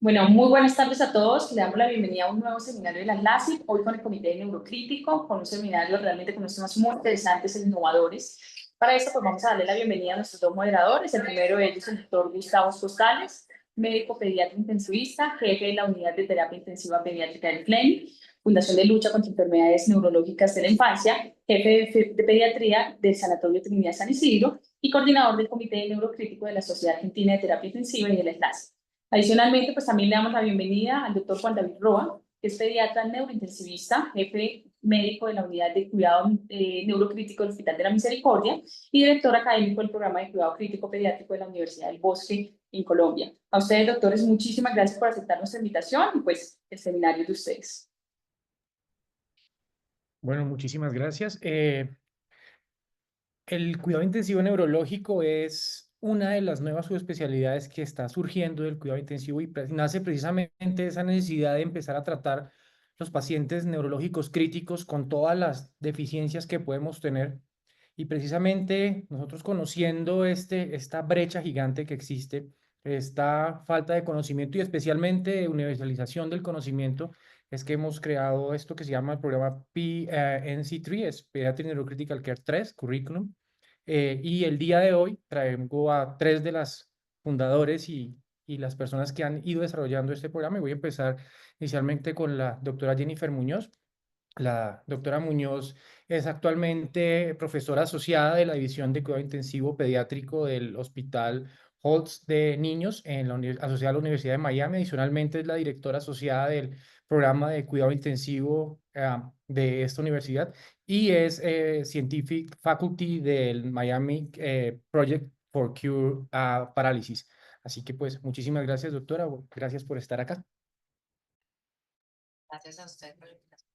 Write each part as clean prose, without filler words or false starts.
Bueno, muy buenas tardes a todos. Le damos la bienvenida a un nuevo seminario de la LACIP, hoy con el Comité de Neurocrítico, con un seminario realmente con unos temas muy interesantes e innovadores. Para esto, pues vamos a darle la bienvenida a nuestros dos moderadores. El primero de ellos, el doctor Gustavo Costales, médico pediatra intensivista, jefe de la Unidad de Terapia Intensiva Pediátrica del CLEN, Fundación de Lucha contra Enfermedades Neurológicas de la Infancia, jefe de pediatría del Sanatorio Trinidad San Isidro y coordinador del Comité de Neurocrítico de la Sociedad Argentina de Terapia Intensiva y del LACIP. Adicionalmente, pues también le damos la bienvenida al doctor Juan David Roa, que es pediatra neurointensivista, jefe médico de la unidad de cuidado neurocrítico del Hospital de la Misericordia y director académico del programa de cuidado crítico pediátrico de la Universidad del Bosque en Colombia. A ustedes, doctores, muchísimas gracias por aceptar nuestra invitación y pues el seminario de ustedes. Bueno, muchísimas gracias. El cuidado intensivo neurológico es una de las nuevas subespecialidades que está surgiendo del cuidado intensivo y nace precisamente esa necesidad de empezar a tratar los pacientes neurológicos críticos con todas las deficiencias que podemos tener. Y precisamente nosotros conociendo esta brecha gigante que existe, esta falta de conocimiento y especialmente de universalización del conocimiento, es que hemos creado esto que se llama el programa PNC3, es Pediatric Neurocritical Care 3, Curriculum. Y el día de hoy traigo a tres de las fundadores y las personas que han ido desarrollando este programa. Y voy a empezar inicialmente con la doctora Jennifer Muñoz. La doctora Muñoz es actualmente profesora asociada de la División de Cuidado Intensivo Pediátrico del Hospital Holtz de Niños asociada a la Universidad de Miami. Adicionalmente es la directora asociada del programa de cuidado intensivo de esta universidad y es Scientific Faculty del Miami Project for Cure Paralysis. Así que pues muchísimas gracias, doctora. Gracias por estar acá. Gracias a usted por la invitación.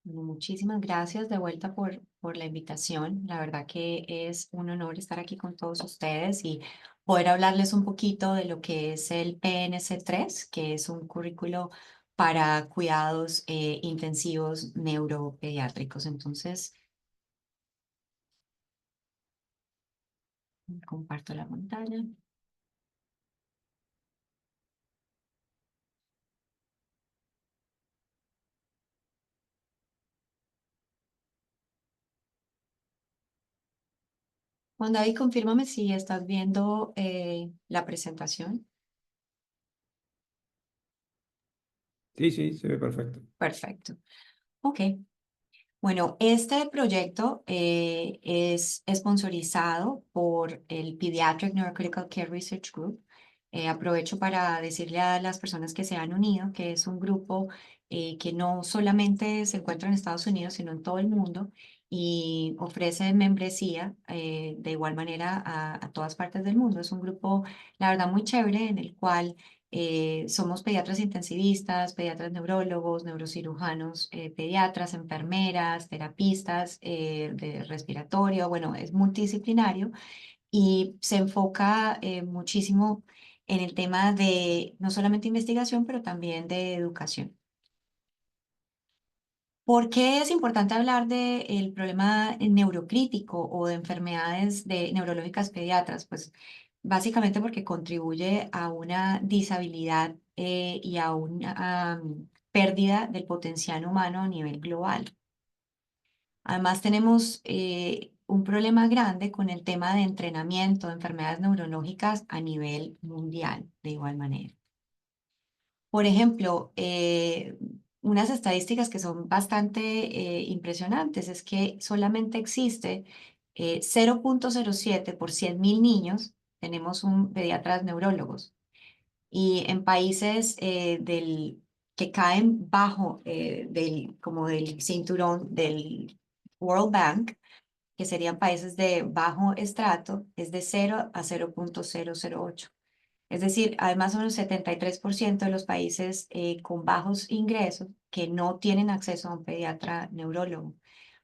Bueno, muchísimas gracias de vuelta por la invitación. La verdad que es un honor estar aquí con todos ustedes y poder hablarles un poquito de lo que es el PNC3, que es un currículo para cuidados intensivos neuropediátricos. Entonces, comparto la pantalla. Juan David, confírmame si estás viendo la presentación. Sí, sí, se ve perfecto. Perfecto. Ok. Bueno, este proyecto es sponsorizado por el Pediatric Neurocritical Care Research Group. Aprovecho para decirle a las personas que se han unido que es un grupo que no solamente se encuentra en Estados Unidos, sino en todo el mundo y ofrece membresía de igual manera a todas partes del mundo. Es un grupo, la verdad, muy chévere en el cual somos pediatras intensivistas, pediatras neurólogos, neurocirujanos, pediatras, enfermeras, terapistas de respiratorio. Bueno, es multidisciplinario y se enfoca muchísimo en el tema de no solamente investigación, pero también de educación. ¿Por qué es importante hablar del problema neurocrítico o de enfermedades neurológicas pediatras? Pues básicamente porque contribuye a una disabilidad y a una pérdida del potencial humano a nivel global. Además, tenemos un problema grande con el tema de entrenamiento de enfermedades neurológicas a nivel mundial, de igual manera. Por ejemplo, unas estadísticas que son bastante impresionantes es que solamente existe 0,07 por 100.000 niños, tenemos un pediatras neurólogos. Y en países que caen bajo como del cinturón del World Bank, que serían países de bajo estrato, es de 0 a 0,008. Es decir, además son el 73% de los países con bajos ingresos que no tienen acceso a un pediatra neurólogo.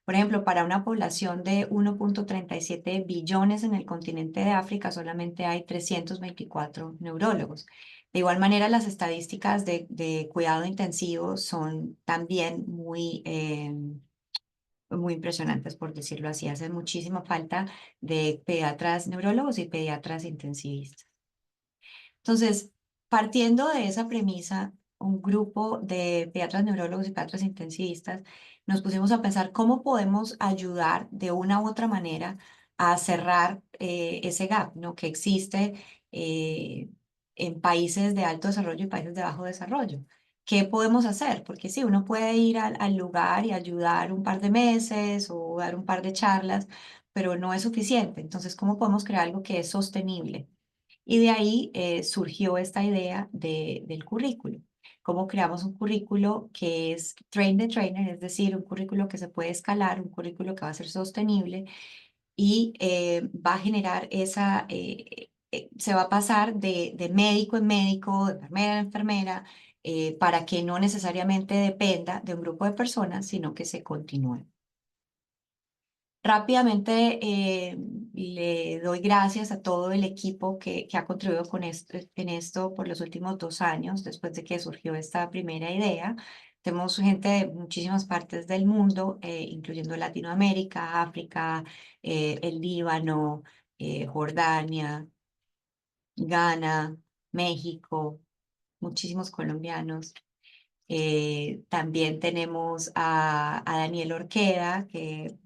Por ejemplo, para una población de 1,37 billones en el continente de África, solamente hay 324 neurólogos. De igual manera, las estadísticas de cuidado intensivo son también muy impresionantes, por decirlo así. Hace muchísima falta de pediatras neurólogos y pediatras intensivistas. Entonces, partiendo de esa premisa, un grupo de pediatras neurólogos y pediatras intensivistas nos pusimos a pensar cómo podemos ayudar de una u otra manera a cerrar ese gap, ¿no?, que existe eh, en países de alto desarrollo y países de bajo desarrollo. ¿Qué podemos hacer? Porque sí, uno puede ir al lugar y ayudar un par de meses o dar un par de charlas, pero no es suficiente. Entonces, ¿cómo podemos crear algo que es sostenible? Y de ahí surgió esta idea del currículo. Cómo creamos un currículo que es train the trainer, es decir, un currículo que se puede escalar, un currículo que va a ser sostenible y va a generar se va a pasar de médico en médico, de enfermera en enfermera, para que no necesariamente dependa de un grupo de personas, sino que se continúe. Rápidamente le doy gracias a todo el equipo que ha contribuido en esto por los últimos 2 años, después de que surgió esta primera idea. Tenemos gente de muchísimas partes del mundo, incluyendo Latinoamérica, África, el Líbano, Jordania, Ghana, México, muchísimos colombianos. También tenemos a Daniel Orqueda, que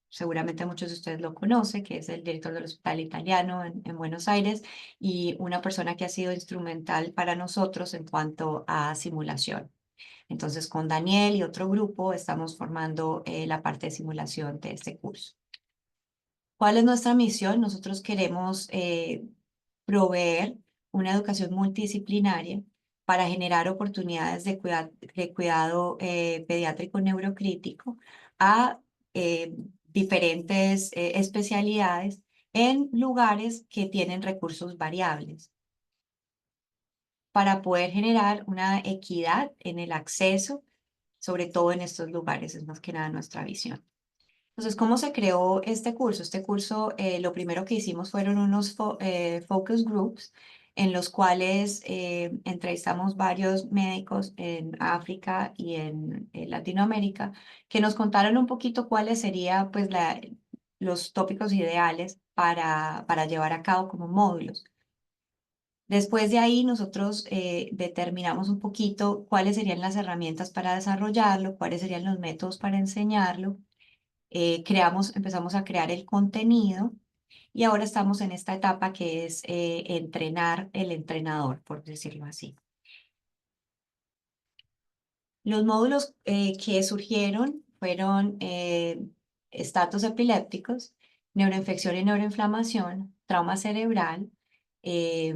seguramente muchos de ustedes lo conocen, que es el director del Hospital Italiano en Buenos Aires y una persona que ha sido instrumental para nosotros en cuanto a simulación. Entonces, con Daniel y otro grupo estamos formando la parte de simulación de este curso. ¿Cuál es nuestra misión? Nosotros queremos proveer una educación multidisciplinaria para generar oportunidades de cuidado pediátrico neurocrítico a diferentes especialidades en lugares que tienen recursos variables para poder generar una equidad en el acceso, sobre todo en estos lugares, es más que nada nuestra visión. Entonces, ¿cómo se creó este curso? Este curso, lo primero que hicimos fueron unos focus groups en los cuales entrevistamos varios médicos en África y en Latinoamérica que nos contaron un poquito cuáles serían pues, los tópicos ideales para llevar a cabo como módulos. Después de ahí nosotros determinamos un poquito cuáles serían las herramientas para desarrollarlo, cuáles serían los métodos para enseñarlo. Empezamos a crear el contenido y ahora estamos en esta etapa que es entrenar el entrenador, por decirlo así. Los módulos que surgieron fueron estatus epilépticos, neuroinfección y neuroinflamación, trauma cerebral, eh,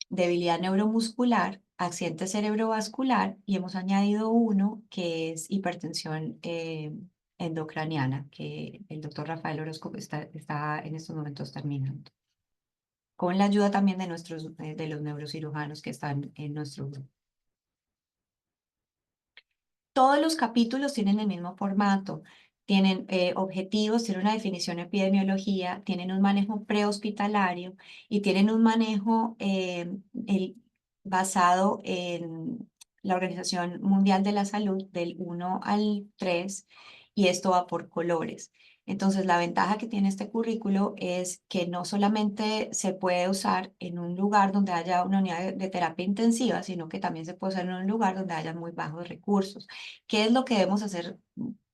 debilidad neuromuscular, accidente cerebrovascular y hemos añadido uno que es hipertensión endocraniana, que el doctor Rafael Orozco está en estos momentos terminando, con la ayuda también de los neurocirujanos que están en nuestro grupo. Todos los capítulos tienen el mismo formato, tienen objetivos, tienen una definición de epidemiología, tienen un manejo prehospitalario y tienen un manejo basado en la Organización Mundial de la Salud del 1 al 3 y esto va por colores. Entonces, la ventaja que tiene este currículo es que no solamente se puede usar en un lugar donde haya una unidad de terapia intensiva, sino que también se puede usar en un lugar donde haya muy bajos recursos. ¿Qué es lo que debemos hacer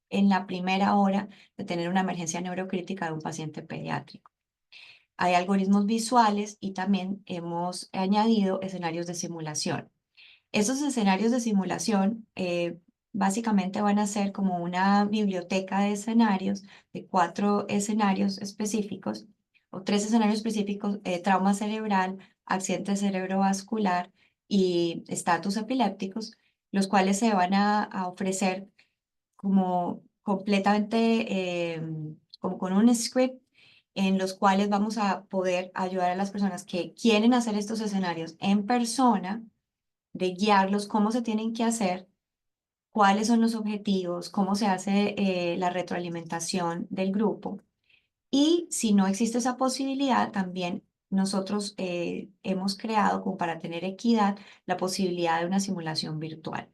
en la primera hora de tener una emergencia neurocrítica de un paciente pediátrico? Hay algoritmos visuales y también hemos añadido escenarios de simulación. Esos escenarios de simulación básicamente van a ser como una biblioteca de escenarios, de 4 escenarios específicos o 3 escenarios específicos, trauma cerebral, accidente cerebrovascular y estatus epilépticos, los cuales se van a ofrecer como completamente, como con un script en los cuales vamos a poder ayudar a las personas que quieren hacer estos escenarios en persona, de guiarlos cómo se tienen que hacer, cuáles son los objetivos, cómo se hace la retroalimentación del grupo. Y si no existe esa posibilidad, también nosotros hemos creado como para tener equidad la posibilidad de una simulación virtual.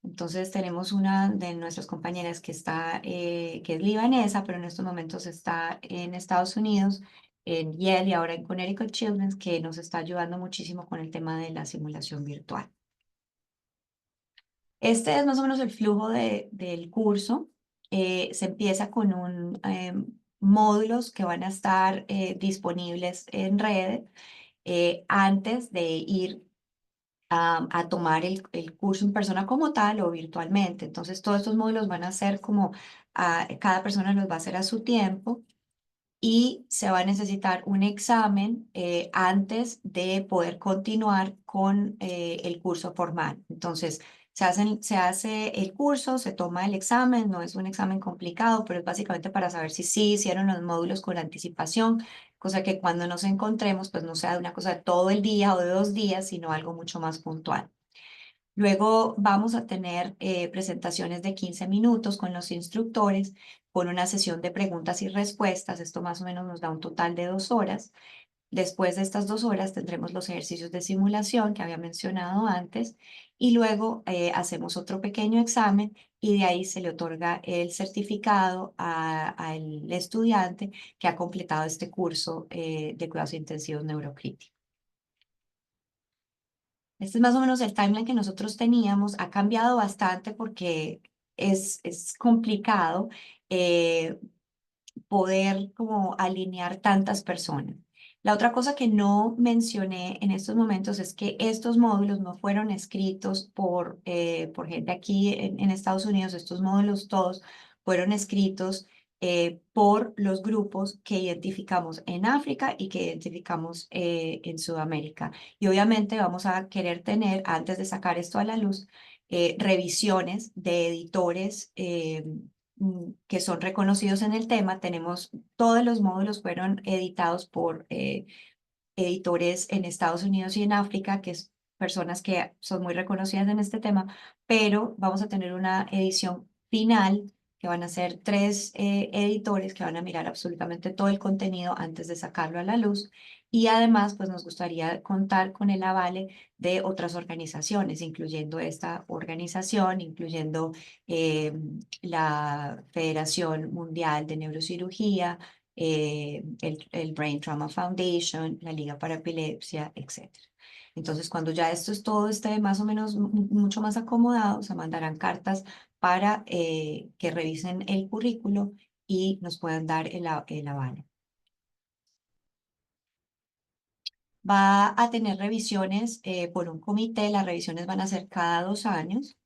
Entonces tenemos una de nuestras compañeras que que es libanesa, pero en estos momentos está en Estados Unidos, en Yale y ahora en Connecticut Children's, que nos está ayudando muchísimo con el tema de la simulación virtual. Este es más o menos el flujo del curso. Se empieza con módulos que van a estar disponibles en red antes de ir a tomar el curso en persona como tal o virtualmente. Entonces, todos estos módulos van a ser como, cada persona los va a hacer a su tiempo y se va a necesitar un examen antes de poder continuar con el curso formal. Entonces, se hace el curso, se toma el examen, no es un examen complicado, pero es básicamente para saber si sí hicieron los módulos con anticipación, cosa que cuando nos encontremos, pues no sea una cosa de todo el día o de 2 días, sino algo mucho más puntual. Luego vamos a tener presentaciones de 15 minutos con los instructores, con una sesión de preguntas y respuestas. Esto más o menos nos da un total de 2 horas. Después de estas 2 horas tendremos los ejercicios de simulación que había mencionado antes y luego hacemos otro pequeño examen y de ahí se le otorga el certificado al estudiante que ha completado este curso de cuidados intensivos neurocríticos. Este es más o menos el timeline que nosotros teníamos. Ha cambiado bastante porque es complicado eh, poder como alinear tantas personas. La otra cosa que no mencioné en estos momentos es que estos módulos no fueron escritos por gente aquí en Estados Unidos. Estos módulos todos fueron escritos por los grupos que identificamos en África y que identificamos en Sudamérica. Y obviamente vamos a querer tener, antes de sacar esto a la luz, revisiones de editores que son reconocidos en el tema. Todos los módulos fueron editados por editores en Estados Unidos y en África, que es personas que son muy reconocidas en este tema, pero vamos a tener una edición final que van a ser 3 editores que van a mirar absolutamente todo el contenido antes de sacarlo a la luz. Y además, pues nos gustaría contar con el avale de otras organizaciones, incluyendo esta organización, incluyendo la Federación Mundial de Neurocirugía, el Brain Trauma Foundation, la Liga para Epilepsia, etc. Entonces, cuando ya todo esté más o menos mucho más acomodado, se mandarán cartas para que revisen el currículo y nos puedan dar el aval. Va a tener revisiones por un comité. Las revisiones van a ser cada 2 años.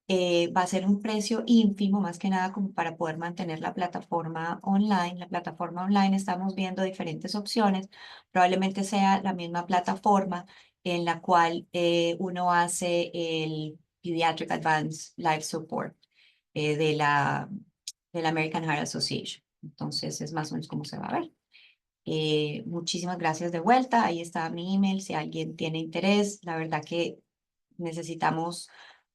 Va a ser un precio ínfimo, más que nada como para poder mantener la plataforma online. La plataforma online estamos viendo diferentes opciones. Probablemente sea la misma plataforma en la cual uno hace el Pediatric Advanced Life Support de la American Heart Association. Entonces es más o menos cómo se va a ver. Muchísimas gracias de vuelta. Ahí está mi email si alguien tiene interés. La verdad que necesitamos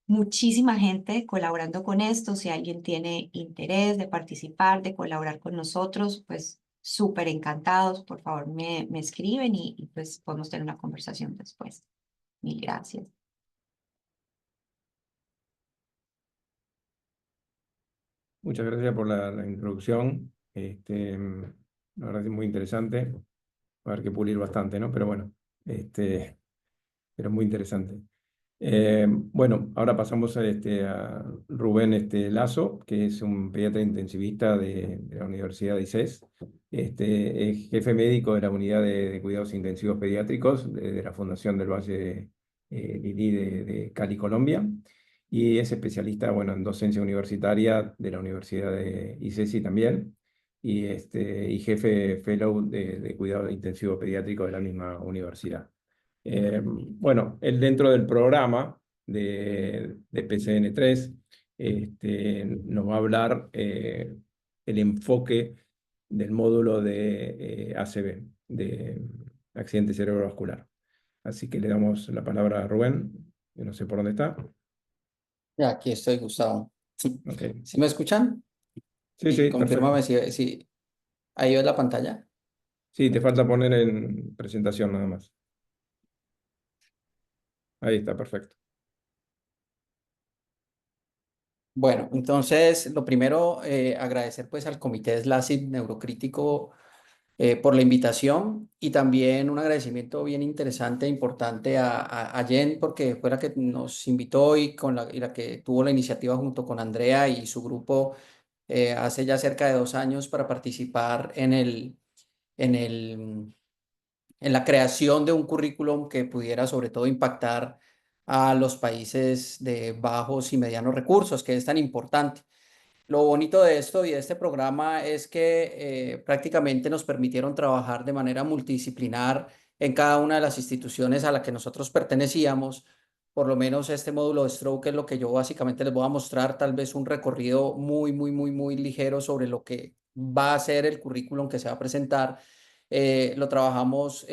muchísima gente colaborando con esto. Si alguien tiene interés de participar, de colaborar con nosotros, pues súper encantados. Por favor, me escriben y pues podemos tener una conversación después. Mil gracias. Muchas gracias por la introducción. La verdad es muy interesante. Va a haber que pulir bastante, ¿no? Pero bueno, pero muy interesante. Bueno, ahora pasamos a Rubén Lazo, que es un pediatra intensivista de la Universidad de ICES. Es jefe médico de la unidad de cuidados intensivos pediátricos de la Fundación del Valle Lilí de Cali, Colombia. Y es especialista, bueno, en docencia universitaria de la Universidad de ICESI también. Y jefe fellow de cuidado intensivo pediátrico de la misma universidad. Bueno, él dentro del programa de PCN3 nos va a hablar el enfoque del módulo de ACV, de accidente cerebrovascular. Así que le damos la palabra a Rubén, que no sé por dónde está. Ya, aquí estoy, Gustavo. Okay. ¿Sí me escuchan? Sí, sí, Confírmame perfecto. si ahí ves la pantalla. Sí, te falta poner en presentación nada más. Ahí está, perfecto. Bueno, entonces lo primero, agradecer pues al Comité SLACIP Neurocrítico por la invitación y también un agradecimiento bien interesante e importante a Jen porque fue la que nos invitó y la que tuvo la iniciativa junto con Andrea y su grupo hace ya cerca de 2 años para participar en el, en la creación de un currículum que pudiera sobre todo impactar a los países de bajos y medianos recursos, que es tan importante. Lo bonito de esto y de este programa es que prácticamente nos permitieron trabajar de manera multidisciplinar en cada una de las instituciones a las que nosotros pertenecíamos. Por lo menos este módulo de Stroke es lo que yo básicamente les voy a mostrar, tal vez un recorrido muy ligero sobre lo que va a ser el currículum que se va a presentar. Lo trabajamos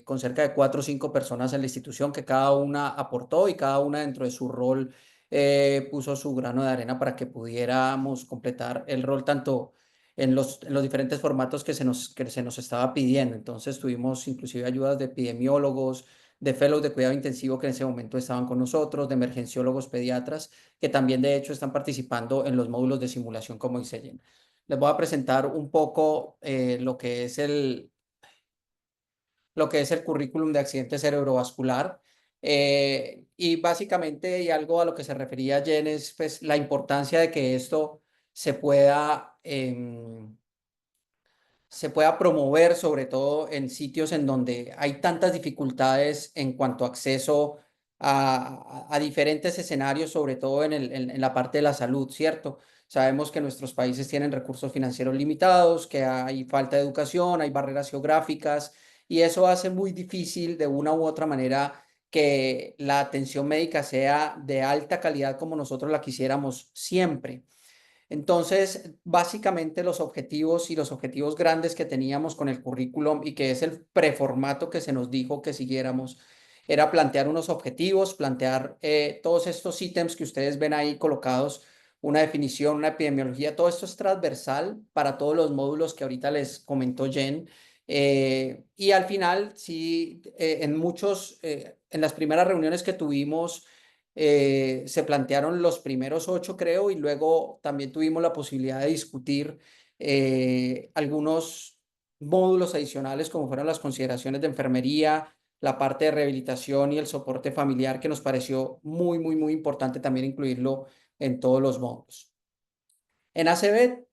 con cerca de 4 o 5 personas en la institución que cada una aportó y cada una dentro de su rol puso su grano de arena para que pudiéramos completar el rol tanto en los diferentes formatos que se nos estaba pidiendo. Entonces tuvimos inclusive ayudas de epidemiólogos, de fellows de cuidado intensivo que en ese momento estaban con nosotros, de emergenciólogos pediatras, que también de hecho están participando en los módulos de simulación como dice Jen. Les voy a presentar un poco lo que es el currículum de accidente cerebrovascular. Y básicamente, y algo a lo que se refería Jen, es pues, la importancia de que esto se pueda, se pueda promover, sobre todo en sitios en donde hay tantas dificultades en cuanto a acceso a diferentes escenarios, sobre todo en la parte de la salud, ¿cierto? Sabemos que nuestros países tienen recursos financieros limitados, que hay falta de educación, hay barreras geográficas, y eso hace muy difícil de una u otra manera que la atención médica sea de alta calidad como nosotros la quisiéramos siempre. Entonces, básicamente los objetivos y los objetivos grandes que teníamos con el currículum y que es el preformato que se nos dijo que siguiéramos, era plantear unos objetivos, plantear todos estos ítems que ustedes ven ahí colocados, una definición, una epidemiología, todo esto es transversal para todos los módulos que ahorita les comentó Jen. Y al final, sí, en las primeras reuniones que tuvimos, se plantearon los primeros 8, creo, y luego también tuvimos la posibilidad de discutir algunos módulos adicionales, como fueron las consideraciones de enfermería, la parte de rehabilitación y el soporte familiar, que nos pareció muy importante también incluirlo en todos los módulos. En ACB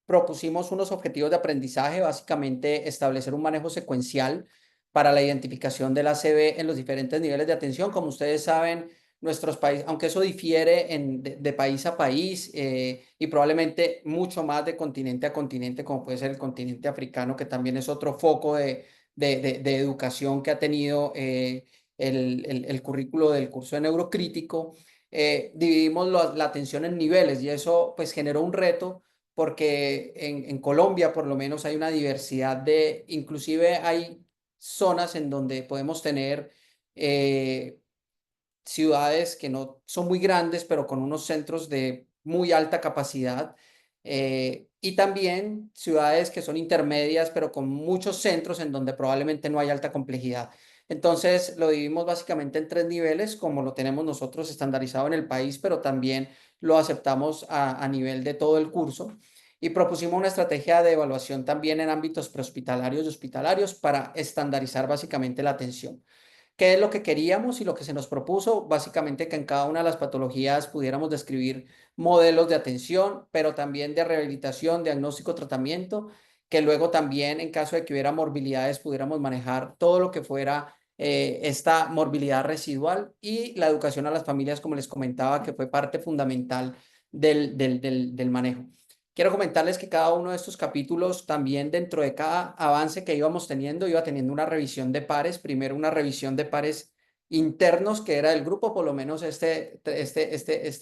propusimos unos objetivos de aprendizaje, básicamente establecer un manejo secuencial para la identificación del ACV en los diferentes niveles de atención. Como ustedes saben, nuestros países, aunque eso difiere de país a país y probablemente mucho más de continente a continente, como puede ser el continente africano, que también es otro foco de educación que ha tenido el currículo del curso de neurocrítico, dividimos la atención en niveles y eso pues generó un reto porque en Colombia por lo menos hay una diversidad inclusive hay zonas en donde podemos tener ciudades que no son muy grandes, pero con unos centros de muy alta capacidad, y también ciudades que son intermedias, pero con muchos centros en donde probablemente no hay alta complejidad. Entonces, lo dividimos básicamente en 3 niveles, como lo tenemos nosotros estandarizado en el país, pero también lo aceptamos a nivel de todo el curso. Y propusimos una estrategia de evaluación también en ámbitos prehospitalarios y hospitalarios para estandarizar básicamente la atención. ¿Qué es lo que queríamos y lo que se nos propuso? Básicamente que en cada una de las patologías pudiéramos describir modelos de atención, pero también de rehabilitación, diagnóstico, tratamiento, que luego también en caso de que hubiera morbilidades pudiéramos manejar todo lo que fuera esta morbilidad residual y la educación a las familias, como les comentaba, que fue parte fundamental del manejo. Quiero comentarles que cada uno de estos capítulos, también dentro de cada avance que íbamos teniendo, iba teniendo una revisión de pares. Primero una revisión de pares internos, que era del grupo, por lo menos este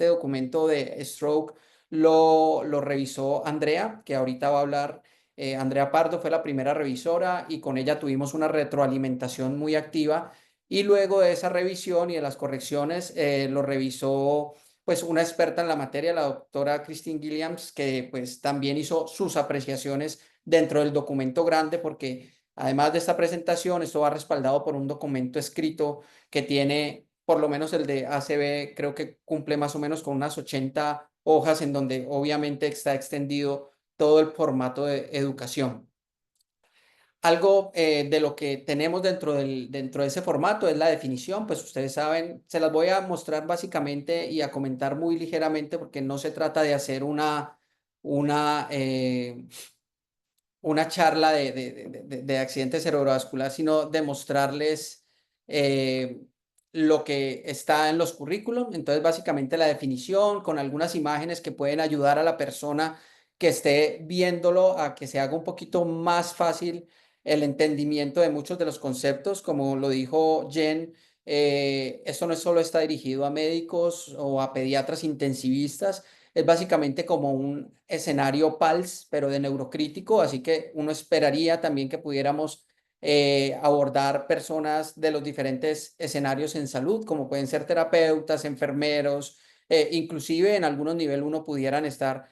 documento de Stroke lo revisó Andrea, que ahorita va a hablar. Andrea Pardo fue la primera revisora y con ella tuvimos una retroalimentación muy activa. Y luego de esa revisión y de las correcciones, lo revisó pues una experta en la materia, la doctora Christine Williams, que pues también hizo sus apreciaciones dentro del documento grande, porque Además de esta presentación, esto va respaldado por un documento escrito que tiene, por lo menos el de ACB, creo que cumple más o menos con unas 80 hojas en donde obviamente está extendido todo el formato de educación. Algo de lo que tenemos dentro de ese formato es la definición, pues ustedes saben, se las voy a mostrar básicamente y a comentar muy ligeramente porque no se trata de hacer una, una charla de accidente cerebrovascular, sino de mostrarles lo que está en los currículum. Entonces, básicamente la definición con algunas imágenes que pueden ayudar a la persona que esté viéndolo a que se haga un poquito más fácil el entendimiento de muchos de los conceptos. Como lo dijo Jen, esto no solo está dirigido a médicos o a pediatras intensivistas, es básicamente como un escenario PALS, pero de neurocrítico, así que uno esperaría también que pudiéramos abordar personas de los diferentes escenarios en salud, como pueden ser terapeutas, enfermeros, inclusive en algunos nivel 1 pudieran estar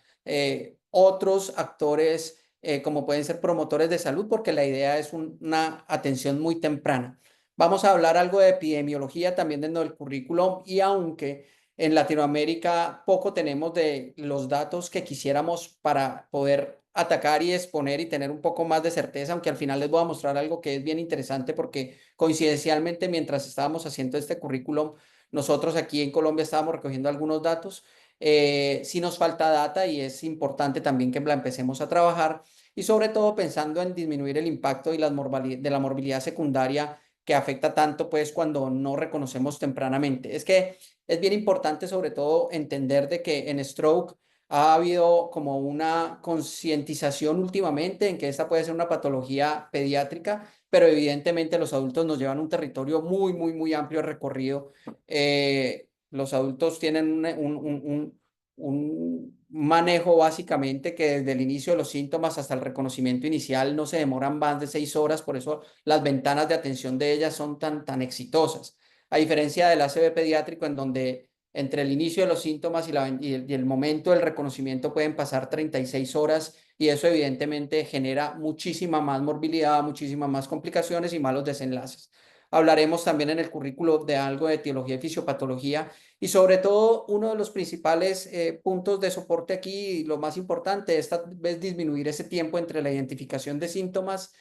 otros actores, como pueden ser promotores de salud, porque la idea es una atención muy temprana. Vamos a hablar algo de epidemiología también dentro del currículum, y aunque en Latinoamérica poco tenemos de los datos que quisiéramos para poder atacar y exponer y tener un poco más de certeza, aunque al final les voy a mostrar algo que es bien interesante porque coincidencialmente mientras estábamos haciendo este currículum, nosotros aquí en Colombia estábamos recogiendo algunos datos. Sí nos falta data y es importante también que la empecemos a trabajar y sobre todo pensando en disminuir el impacto y de la morbilidad secundaria que afecta tanto pues cuando no reconocemos tempranamente. Es que es bien importante sobre todo entender de que en stroke ha habido como una concientización últimamente en que esta puede ser una patología pediátrica, pero evidentemente los adultos nos llevan un territorio muy, muy, muy amplio recorrido. Los adultos tienen un manejo básicamente que desde el inicio de los síntomas hasta el reconocimiento inicial no se demoran más de 6 horas, por eso las ventanas de atención de ellas son tan exitosas. A diferencia del ACV pediátrico, en donde entre el inicio de los síntomas y el momento del reconocimiento pueden pasar 36 horas y eso evidentemente genera muchísima más morbilidad, muchísimas más complicaciones y malos desenlaces. Hablaremos también en el currículo de algo de etiología y fisiopatología y sobre todo uno de los principales puntos de soporte aquí, lo más importante, es tal vez disminuir ese tiempo entre la identificación de síntomas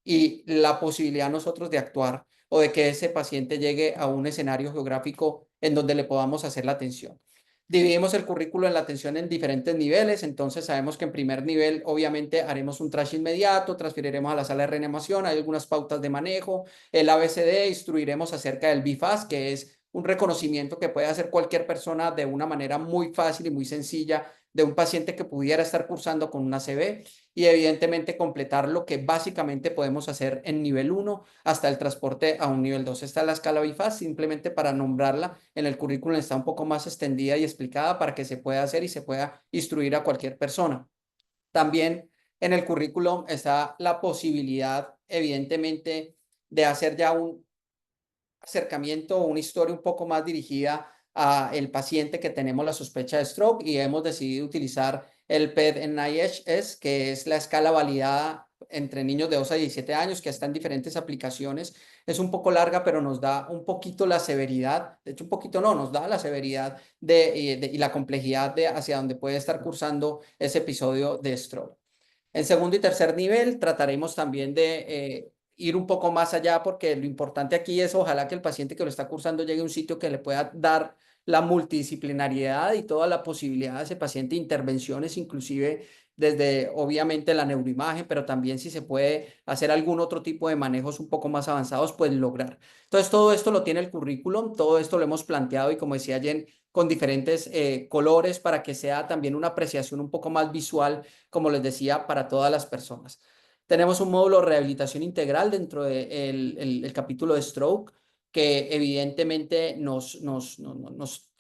y la posibilidad nosotros de actuar o de que ese paciente llegue a un escenario geográfico en donde le podamos hacer la atención. Dividimos el currículo en la atención en diferentes niveles, entonces sabemos que en primer nivel obviamente haremos un trash inmediato, transferiremos a la sala de reanimación, hay algunas pautas de manejo, el ABCD, instruiremos acerca del BFAST, que es un reconocimiento que puede hacer cualquier persona de una manera muy fácil y muy sencilla de un paciente que pudiera estar cursando con una ACV y evidentemente completar lo que básicamente podemos hacer en nivel 1 hasta el transporte a un nivel 2. Esta es la escala BIFAS, simplemente para nombrarla en el currículum está un poco más extendida y explicada para que se pueda hacer y se pueda instruir a cualquier persona. También en el currículum está la posibilidad, evidentemente, de hacer ya un acercamiento o una historia un poco más dirigida a el paciente que tenemos la sospecha de stroke y hemos decidido utilizar el PED-NIHS, que es la escala validada entre niños de 2 a 17 años, que está en diferentes aplicaciones. Es un poco larga, pero nos da un poquito la severidad, de hecho un poquito no, nos da la severidad y la complejidad de hacia dónde puede estar cursando ese episodio de stroke. En segundo y tercer nivel trataremos también de ir un poco más allá porque lo importante aquí es ojalá que el paciente que lo está cursando llegue a un sitio que le pueda dar la multidisciplinariedad y toda la posibilidad de ese paciente de intervenciones, inclusive desde obviamente la neuroimagen, pero también si se puede hacer algún otro tipo de manejos un poco más avanzados, pues lograr. Entonces todo esto lo tiene el currículum, todo esto lo hemos planteado y como decía Jen, con diferentes colores para que sea también una apreciación un poco más visual, como les decía, para todas las personas. Tenemos un módulo de rehabilitación integral dentro del capítulo de stroke, que evidentemente nos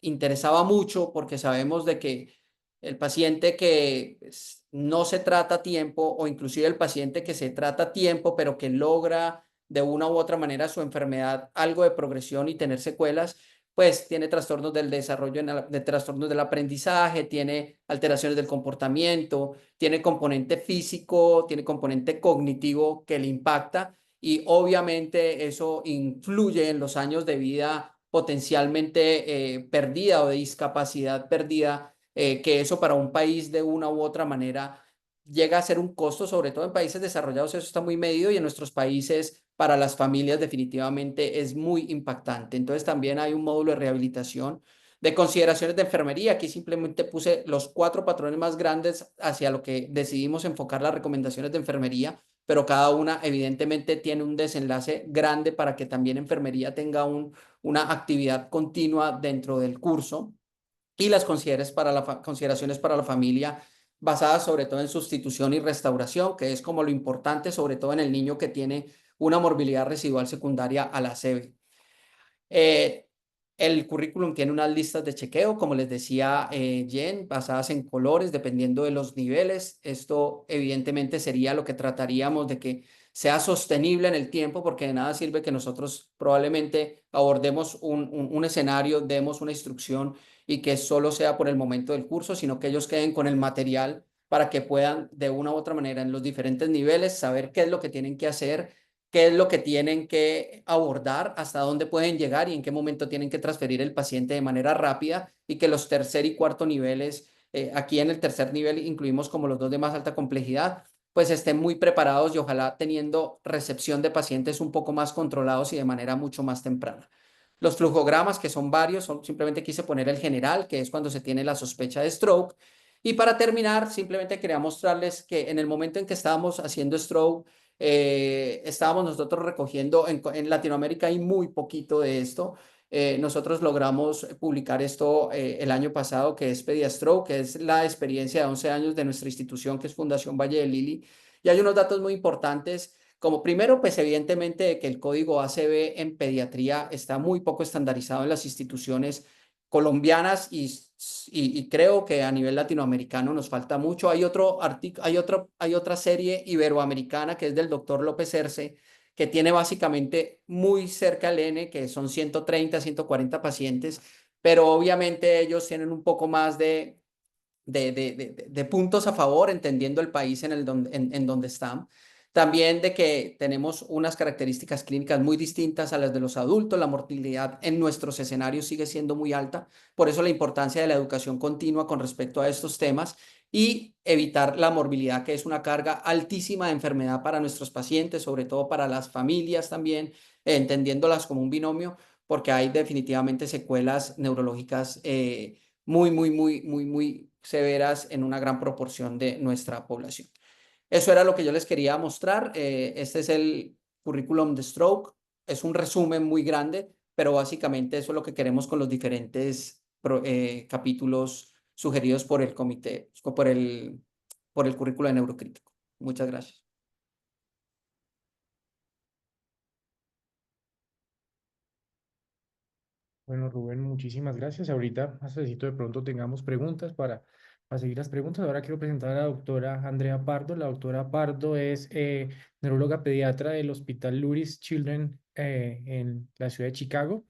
interesaba mucho porque sabemos de que el paciente que no se trata a tiempo o inclusive el paciente que se trata a tiempo pero que logra de una u otra manera su enfermedad algo de progresión y tener secuelas, pues tiene trastornos del desarrollo, de trastornos del aprendizaje, tiene alteraciones del comportamiento, tiene componente físico, tiene componente cognitivo que le impacta y obviamente eso influye en los años de vida potencialmente perdida o de discapacidad perdida, que eso para un país de una u otra manera llega a ser un costo, sobre todo en países desarrollados, eso está muy medido y en nuestros países para las familias definitivamente es muy impactante. Entonces también hay un módulo de rehabilitación de consideraciones de enfermería. Aquí simplemente puse los 4 patrones más grandes hacia lo que decidimos enfocar las recomendaciones de enfermería, pero cada una evidentemente tiene un desenlace grande para que también enfermería tenga una actividad continua dentro del curso y las consideraciones para la familia basadas sobre todo en sustitución y restauración, que es como lo importante, sobre todo en el niño que tiene una morbilidad residual secundaria a la CB. El currículum tiene unas listas de chequeo, como les decía Jen, basadas en colores, dependiendo de los niveles. Esto evidentemente sería lo que trataríamos de que sea sostenible en el tiempo, porque de nada sirve que nosotros probablemente abordemos un escenario, demos una instrucción y que solo sea por el momento del curso, sino que ellos queden con el material para que puedan de una u otra manera en los diferentes niveles saber qué es lo que tienen que hacer, qué es lo que tienen que abordar, hasta dónde pueden llegar y en qué momento tienen que transferir el paciente de manera rápida y que los tercer y cuarto niveles, aquí en el tercer nivel incluimos como los 2 de más alta complejidad, pues estén muy preparados y ojalá teniendo recepción de pacientes un poco más controlados y de manera mucho más temprana. Los flujogramas, que son varios, simplemente quise poner el general, que es cuando se tiene la sospecha de stroke. Y para terminar, simplemente quería mostrarles que en el momento en que estábamos haciendo stroke, estábamos nosotros recogiendo, en Latinoamérica hay muy poquito de esto. Nosotros logramos publicar esto el año pasado, que es Pediastroke, que es la experiencia de 11 años de nuestra institución, que es Fundación Valle del Lili. Y hay unos datos muy importantes, como primero, pues evidentemente que el código ACV en pediatría está muy poco estandarizado en las instituciones colombianas y creo que a nivel latinoamericano nos falta mucho. Hay otra serie iberoamericana que es del doctor López Cerce, que tiene básicamente muy cerca el N, que son 130, 140 pacientes, pero obviamente ellos tienen un poco más de puntos a favor, entendiendo el país en donde están. También de que tenemos unas características clínicas muy distintas a las de los adultos. La mortalidad en nuestros escenarios sigue siendo muy alta. Por eso la importancia de la educación continua con respecto a estos temas y evitar la morbilidad, que es una carga altísima de enfermedad para nuestros pacientes, sobre todo para las familias también, entendiéndolas como un binomio, porque hay definitivamente secuelas neurológicas muy severas en una gran proporción de nuestra población. Eso era lo que yo les quería mostrar. Este es el currículum de Stroke. Es un resumen muy grande, pero básicamente eso es lo que queremos con los diferentes capítulos sugeridos por el comité, por el currículo de neurocrítico. Muchas gracias. Bueno, Rubén, muchísimas gracias. Ahorita, necesito de pronto tengamos preguntas para seguir las preguntas. Ahora quiero presentar a la doctora Andrea Pardo. La doctora Pardo es neuróloga pediatra del Hospital Lurie Children en la ciudad de Chicago.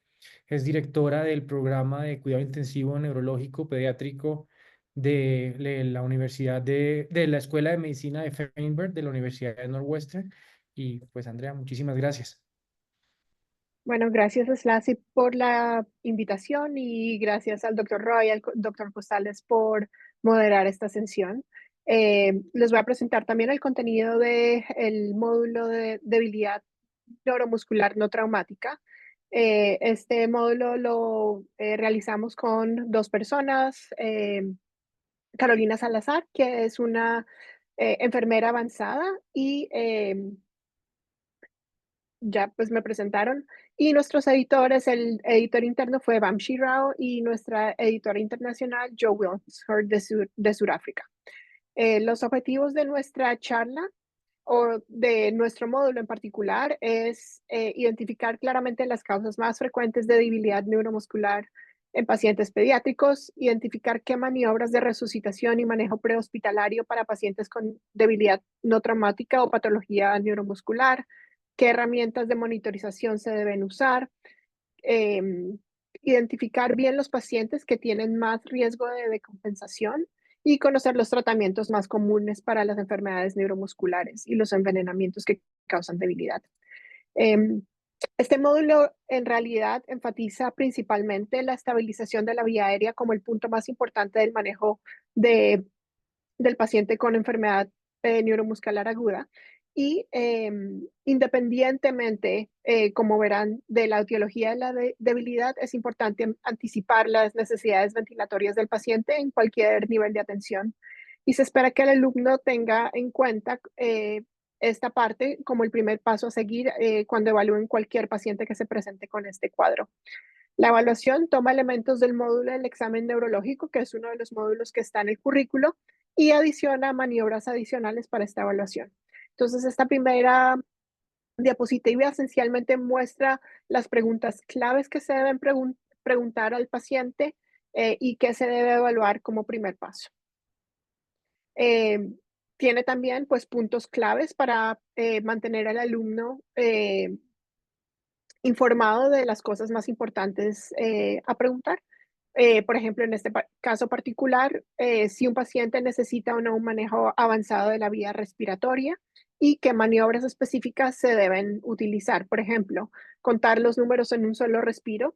Es directora del programa de cuidado intensivo neurológico pediátrico de la Universidad de la Escuela de Medicina de Feinberg de la Universidad de Northwestern. Y pues, Andrea, muchísimas gracias. Bueno, gracias Slasi por la invitación y gracias al doctor Roy y al doctor Postales por moderar esta sesión. Les voy a presentar también el contenido del módulo de debilidad neuromuscular no traumática. Este módulo lo realizamos con 2 personas, Carolina Salazar, que es una enfermera avanzada y ya pues me presentaron. Y nuestros editores, el editor interno fue Vamshi Rao y nuestra editora internacional, Joe Wilmshurst de Sudáfrica. Los objetivos de nuestra charla o de nuestro módulo en particular es identificar claramente las causas más frecuentes de debilidad neuromuscular en pacientes pediátricos, identificar qué maniobras de resucitación y manejo prehospitalario para pacientes con debilidad no traumática o patología neuromuscular, qué herramientas de monitorización se deben usar, identificar bien los pacientes que tienen más riesgo de decompensación y conocer los tratamientos más comunes para las enfermedades neuromusculares y los envenenamientos que causan debilidad. Este módulo en realidad enfatiza principalmente la estabilización de la vía aérea como el punto más importante del manejo del paciente con enfermedad neuromuscular aguda. Y independientemente, como verán, de la etiología de la debilidad, es importante anticipar las necesidades ventilatorias del paciente en cualquier nivel de atención. Y se espera que el alumno tenga en cuenta esta parte como el primer paso a seguir cuando evalúen cualquier paciente que se presente con este cuadro. La evaluación toma elementos del módulo del examen neurológico, que es uno de los módulos que está en el currículo, y adiciona maniobras adicionales para esta evaluación. Entonces, esta primera diapositiva esencialmente muestra las preguntas claves que se deben preguntar al paciente y que se debe evaluar como primer paso. Tiene también pues, puntos claves para mantener al alumno informado de las cosas más importantes a preguntar. Por ejemplo, en este caso particular, si un paciente necesita o no un manejo avanzado de la vía respiratoria y qué maniobras específicas se deben utilizar. Por ejemplo, contar los números en un solo respiro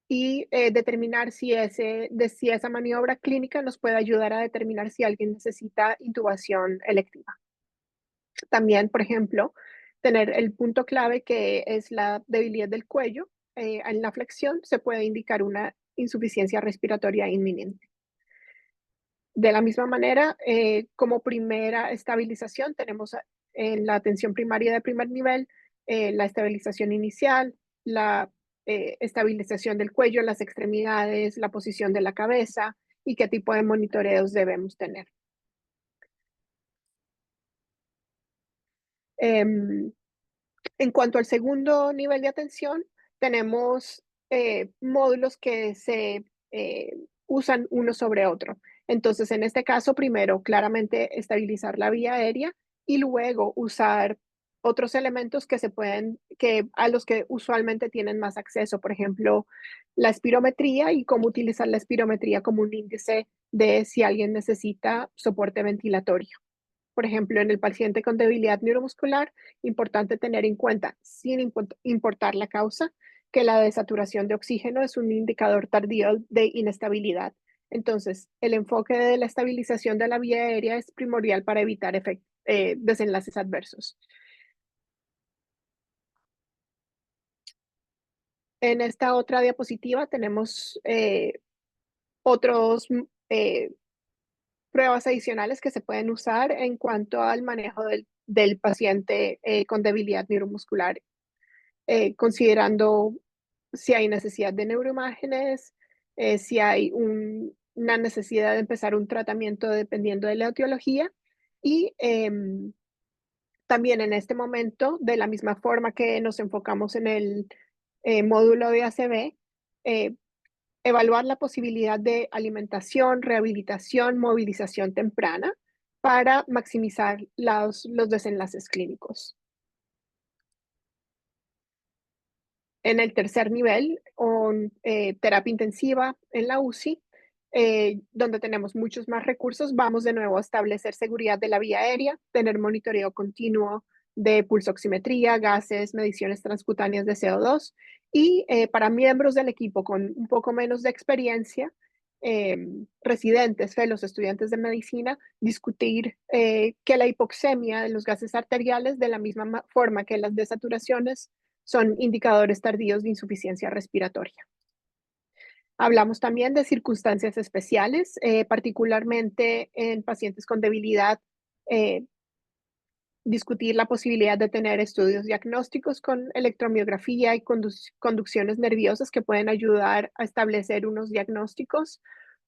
y determinar si esa maniobra clínica nos puede ayudar a determinar si alguien necesita intubación electiva. También, por ejemplo, tener el punto clave que es la debilidad del cuello. En la flexión se puede indicar una insuficiencia respiratoria inminente. De la misma manera, como primera estabilización, tenemos en la atención primaria de primer nivel la estabilización inicial, la estabilización del cuello, las extremidades, la posición de la cabeza y qué tipo de monitoreos debemos tener. En cuanto al segundo nivel de atención, tenemos módulos que se usan uno sobre otro. Entonces, en este caso, primero, claramente estabilizar la vía aérea y luego usar otros elementos a los que usualmente tienen más acceso. Por ejemplo, la espirometría y cómo utilizar la espirometría como un índice de si alguien necesita soporte ventilatorio. Por ejemplo, en el paciente con debilidad neuromuscular, importante tener en cuenta, sin importar la causa, que la desaturación de oxígeno es un indicador tardío de inestabilidad. Entonces, el enfoque de la estabilización de la vía aérea es primordial para evitar desenlaces adversos. En esta otra diapositiva tenemos otros pruebas adicionales que se pueden usar en cuanto al manejo del paciente con debilidad neuromuscular, considerando si hay necesidad de neuroimágenes, si hay una necesidad de empezar un tratamiento dependiendo de la etiología y también en este momento, de la misma forma que nos enfocamos en el módulo de ACV, evaluar la posibilidad de alimentación, rehabilitación, movilización temprana para maximizar los desenlaces clínicos. En el tercer nivel, con terapia intensiva en la UCI, donde tenemos muchos más recursos, vamos de nuevo a establecer seguridad de la vía aérea, tener monitoreo continuo de pulsoximetría, gases, mediciones transcutáneas de CO2 y para miembros del equipo con un poco menos de experiencia, residentes, fellows, estudiantes de medicina, discutir que la hipoxemia de los gases arteriales, de la misma forma que las desaturaciones, son indicadores tardíos de insuficiencia respiratoria. Hablamos también de circunstancias especiales, particularmente en pacientes con debilidad, discutir la posibilidad de tener estudios diagnósticos con electromiografía y conducciones nerviosas que pueden ayudar a establecer unos diagnósticos,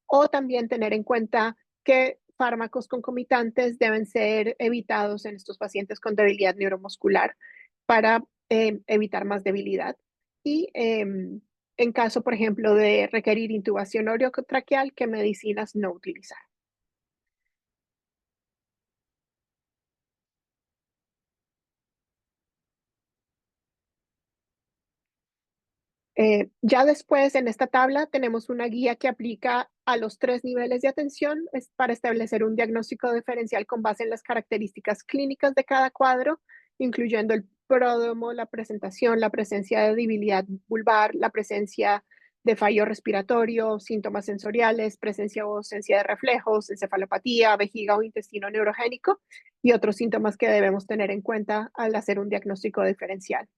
o también tener en cuenta qué fármacos concomitantes deben ser evitados en estos pacientes con debilidad neuromuscular para evitar más debilidad. Y en caso, por ejemplo, de requerir intubación orotraqueal, ¿qué medicinas no utilizar? Ya después, en esta tabla, tenemos una guía que aplica a los 3 niveles de atención para establecer un diagnóstico diferencial con base en las características clínicas de cada cuadro, incluyendo el pródromo, la presentación, la presencia de debilidad vulvar, la presencia de fallo respiratorio, síntomas sensoriales, presencia o ausencia de reflejos, encefalopatía, vejiga o intestino neurogénico y otros síntomas que debemos tener en cuenta al hacer un diagnóstico diferencial.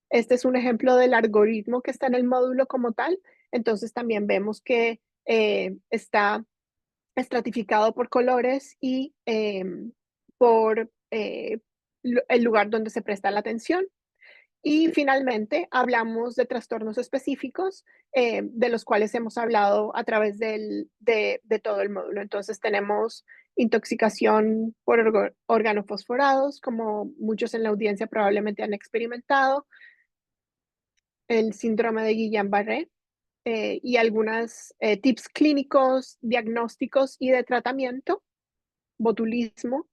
Este es un ejemplo del algoritmo que está en el módulo como tal. Entonces también vemos que está estratificado por colores y por el lugar donde se presta la atención. Y finalmente hablamos de trastornos específicos de los cuales hemos hablado a través de todo el módulo. Entonces tenemos intoxicación por organofosforados, como muchos en la audiencia probablemente han experimentado, el síndrome de Guillain-Barré y algunos tips clínicos, diagnósticos y de tratamiento, botulismo,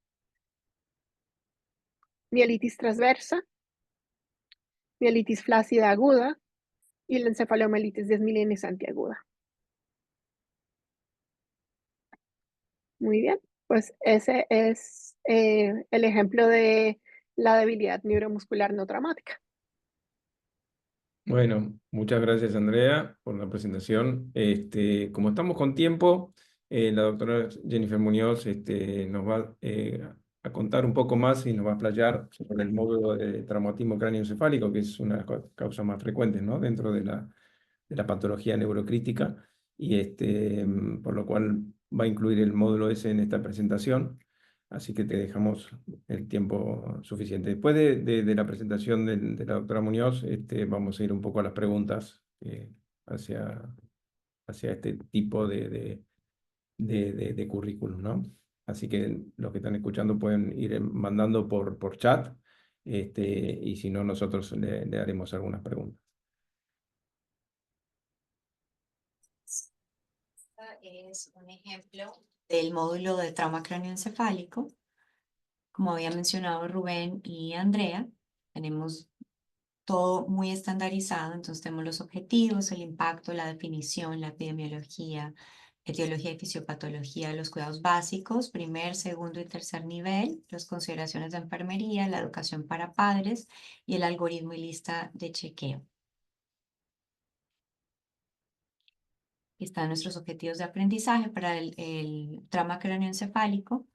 mielitis transversa, mielitis flácida aguda y la encefalomielitis desmielinizante aguda. Muy bien, pues ese es el ejemplo de la debilidad neuromuscular no traumática. Bueno, muchas gracias Andrea por la presentación. Como estamos con tiempo, la doctora Jennifer Muñoz nos va a contar un poco más y nos va a explayar sobre el módulo de traumatismo cráneoencefálico, que es una de las causas más frecuentes, ¿no?, dentro de la patología neurocrítica, y por lo cual va a incluir el módulo ese en esta presentación. Así que te dejamos el tiempo suficiente. Después de la presentación de la doctora Muñoz, vamos a ir un poco a las preguntas hacia este tipo de currículum, ¿no? Así que los que están escuchando pueden ir mandando por chat, y si no, nosotros le haremos algunas preguntas. Es un ejemplo del módulo de trauma cráneoencefálico. Como había mencionado Rubén y Andrea, tenemos todo muy estandarizado, entonces tenemos los objetivos, el impacto, la definición, la epidemiología, etiología y fisiopatología, los cuidados básicos, primer, segundo y tercer nivel, las consideraciones de enfermería, la educación para padres y el algoritmo y lista de chequeo. Aquí están nuestros objetivos de aprendizaje para el trauma cráneoencefálico.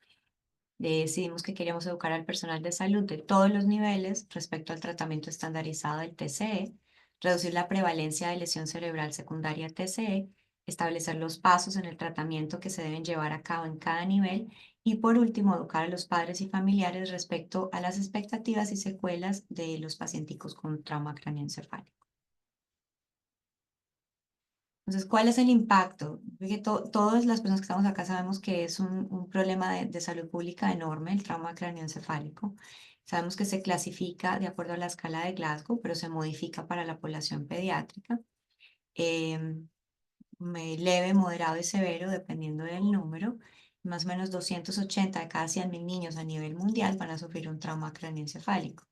Decidimos que queríamos educar al personal de salud de todos los niveles respecto al tratamiento estandarizado del TCE, reducir la prevalencia de lesión cerebral secundaria TCE, establecer los pasos en el tratamiento que se deben llevar a cabo en cada nivel y, por último, educar a los padres y familiares respecto a las expectativas y secuelas de los pacienticos con trauma cráneoencefálico. Entonces, ¿cuál es el impacto? Porque todas las personas que estamos acá sabemos que es un problema de salud pública enorme, el trauma cráneoencefálico. Sabemos que se clasifica de acuerdo a la escala de Glasgow, pero se modifica para la población pediátrica. Leve, moderado y severo, dependiendo del número. Más o menos 280 de cada 100.000 niños a nivel mundial van a sufrir un trauma cráneoencefálico.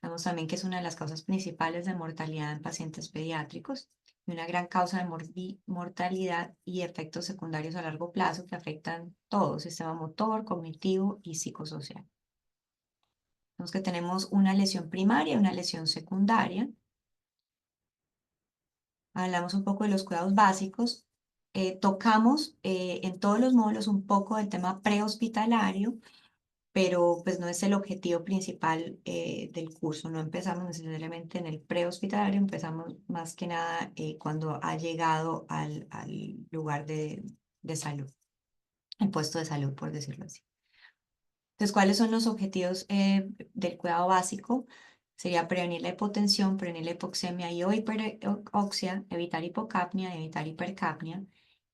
Sabemos también que es una de las causas principales de mortalidad en pacientes pediátricos y una gran causa de mortalidad y efectos secundarios a largo plazo que afectan todo, sistema motor, cognitivo y psicosocial. Vemos que tenemos una lesión primaria y una lesión secundaria. Hablamos un poco de los cuidados básicos. Tocamos en todos los módulos un poco del tema prehospitalario, pero pues no es el objetivo principal del curso. No empezamos necesariamente en el prehospitalario, empezamos más que nada cuando ha llegado al lugar de salud, el puesto de salud, por decirlo así. Entonces, ¿cuáles son los objetivos del cuidado básico? Sería prevenir la hipotensión, prevenir la hipoxemia y o hiperoxia, evitar hipocapnia, evitar hipercapnia.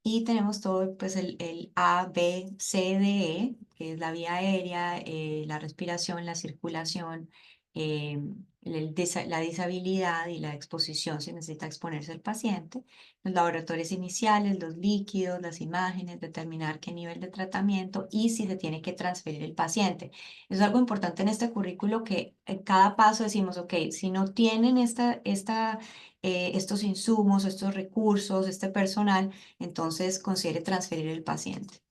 Y tenemos todo pues el A, B, C, D, E, que es la vía aérea, la respiración, la circulación, la disabilidad y la exposición si necesita exponerse el paciente, los laboratorios iniciales, los líquidos, las imágenes, determinar qué nivel de tratamiento y si se tiene que transferir el paciente. Eso es algo importante en este currículo que en cada paso decimos, ok, si no tienen esta estos insumos, estos recursos, este personal, entonces considere transferir el paciente.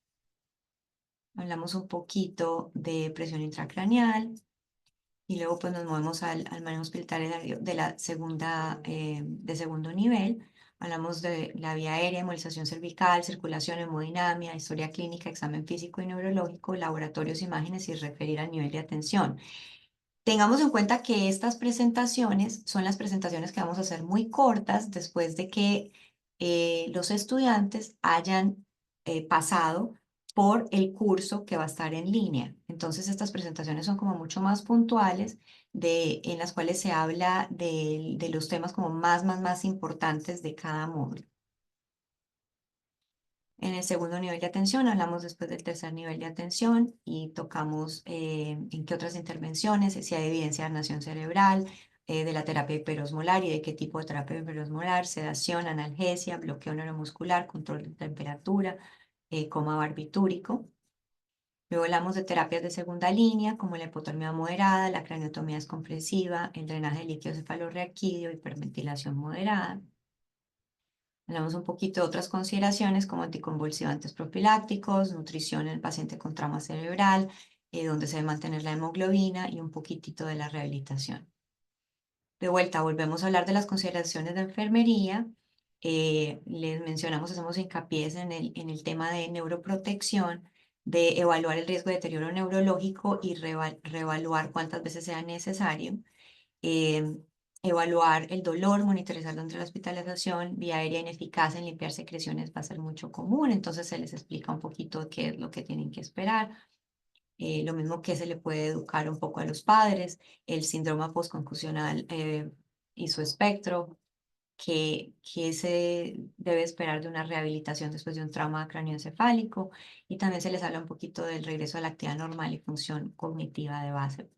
Hablamos un poquito de presión intracraneal y luego pues nos movemos al manejo hospitalario de la de segundo nivel. Hablamos de la vía aérea, embolización cervical, circulación, hemodinamia, historia clínica, examen físico y neurológico, laboratorios, imágenes y referir al nivel de atención. Tengamos en cuenta que estas presentaciones son las presentaciones que vamos a hacer muy cortas después de que los estudiantes hayan pasado por el curso que va a estar en línea. Entonces, estas presentaciones son como mucho más puntuales, en las cuales se habla de los temas como más importantes de cada módulo. En el segundo nivel de atención hablamos después del tercer nivel de atención y tocamos en qué otras intervenciones, si hay evidencia de herniación cerebral, de la terapia hiperosmolar y de qué tipo de terapia hiperosmolar, sedación, analgesia, bloqueo neuromuscular, control de temperatura, coma barbitúrico. Luego hablamos de terapias de segunda línea, como la hipotermia moderada, la craniotomía descompresiva, el drenaje de líquido cefalorraquídeo, hiperventilación moderada. Hablamos un poquito de otras consideraciones como anticonvulsivantes profilácticos, nutrición en el paciente con trauma cerebral, donde se debe mantener la hemoglobina y un poquitito de la rehabilitación. De vuelta, volvemos a hablar de las consideraciones de enfermería. Les mencionamos, hacemos hincapié en el tema de neuroprotección, de evaluar el riesgo de deterioro neurológico y reevaluar cuántas veces sea necesario. eh, Evaluar el dolor, monitorizar durante la hospitalización, vía aérea ineficaz en limpiar secreciones va a ser mucho común, entonces se les explica un poquito qué es lo que tienen que esperar. Lo mismo que se le puede educar un poco a los padres, el síndrome postconcusional y su espectro, que se debe esperar de una rehabilitación después de un trauma craneoencefálico, y también se les habla un poquito del regreso a la actividad normal y función cognitiva de base.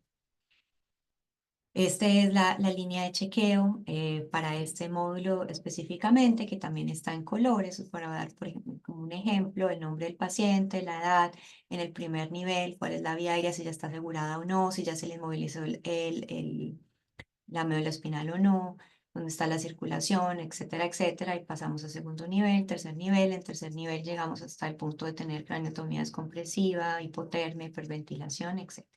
Esta es la línea de chequeo para este módulo específicamente, que también está en colores, para dar, por ejemplo, como un ejemplo, el nombre del paciente, la edad, en el primer nivel, cuál es la vía aérea, si ya está asegurada o no, si ya se le inmovilizó la médula espinal o no, dónde está la circulación, etcétera, etcétera, y pasamos a segundo nivel, tercer nivel. En tercer nivel llegamos hasta el punto de tener craniotomía descompresiva, hipotermia, hiperventilación, etcétera.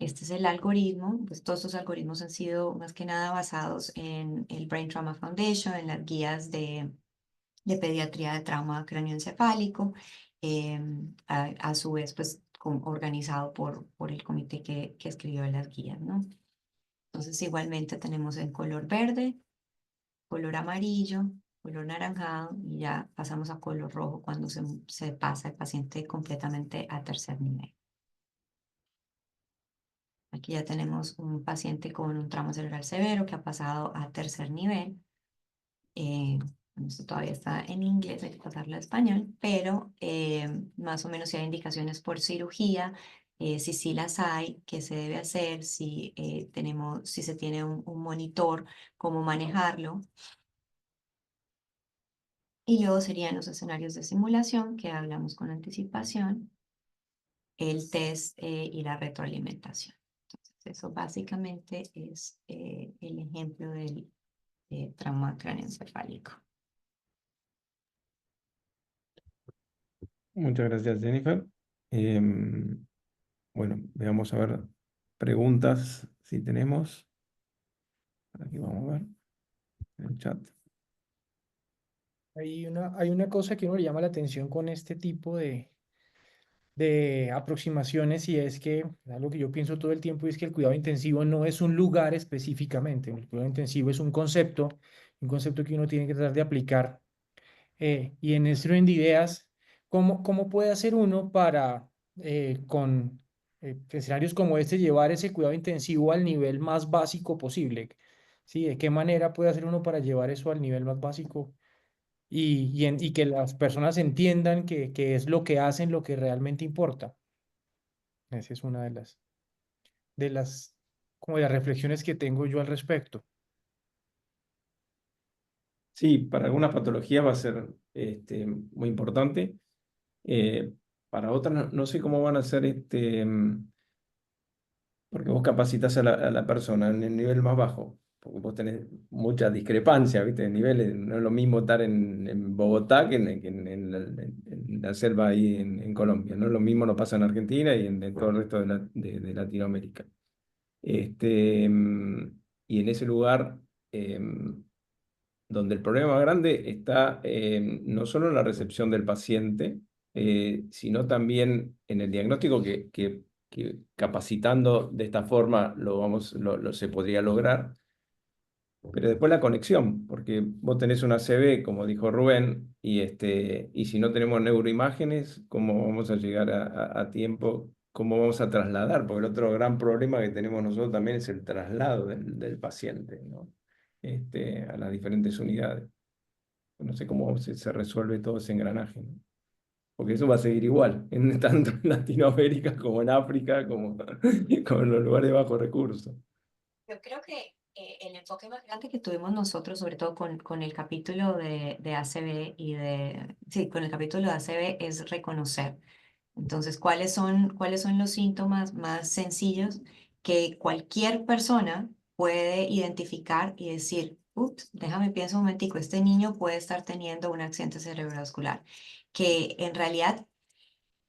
Este es el algoritmo, pues todos estos algoritmos han sido más que nada basados en el Brain Trauma Foundation, en las guías de pediatría de trauma craneoencefálico, a su vez pues organizado por el comité que escribió las guías, ¿no? Entonces igualmente tenemos en color verde, color amarillo, color naranjado y ya pasamos a color rojo cuando se pasa el paciente completamente a tercer nivel. Aquí ya tenemos un paciente con un trauma cerebral severo que ha pasado a tercer nivel. Esto todavía está en inglés, hay que pasarlo a español, pero más o menos si hay indicaciones por cirugía, si sí las hay, qué se debe hacer, si se tiene un monitor, cómo manejarlo. Y luego serían los escenarios de simulación que hablamos con anticipación, el test y la retroalimentación. Eso básicamente es el ejemplo del trauma craneoencefálico. Muchas gracias, Jennifer. Bueno, veamos a ver preguntas si tenemos. Aquí vamos a ver en el chat. Hay una cosa que uno le llama la atención con este tipo de aproximaciones, y es que algo que yo pienso todo el tiempo es que el cuidado intensivo no es un lugar específicamente. El cuidado intensivo es un concepto que uno tiene que tratar de aplicar. Y en este orden de ideas, ¿cómo puede hacer uno para, con escenarios como este, llevar ese cuidado intensivo al nivel más básico posible? ¿Sí? ¿De qué manera puede hacer uno para llevar eso al nivel más básico y que las personas entiendan que es lo que hacen lo que realmente importa? Esa es una de las, como de las reflexiones que tengo yo al respecto. Sí, para algunas patologías va a ser muy importante. Para otras no sé cómo van a ser, porque vos capacitas a la persona en el nivel más bajo. porque vos tenés mucha discrepancia, ¿viste? De niveles. No es lo mismo estar en Bogotá que en la selva ahí en Colombia. No es lo mismo, no pasa en Argentina y en todo el resto de Latinoamérica. Y en ese lugar, donde el problema más grande está no solo en la recepción del paciente, sino también en el diagnóstico que capacitando de esta forma se podría lograr, pero después la conexión, porque vos tenés una CB, como dijo Rubén, y si no tenemos neuroimágenes, ¿cómo vamos a llegar a tiempo? ¿Cómo vamos a trasladar? Porque el otro gran problema que tenemos nosotros también es el traslado del paciente, ¿no? A las diferentes unidades. No sé cómo se resuelve todo ese engranaje, ¿no? Porque eso va a seguir igual, tanto en Latinoamérica como en África, como en los lugares de bajos recursos. Yo creo que el enfoque más grande que tuvimos nosotros, sobre todo con el capítulo de ACV sí, con el capítulo de ACV es reconocer. Entonces, ¿cuáles son los síntomas más sencillos que cualquier persona puede identificar y decir, ups, déjame pienso un momentico, este niño puede estar teniendo un accidente cerebrovascular? Que en realidad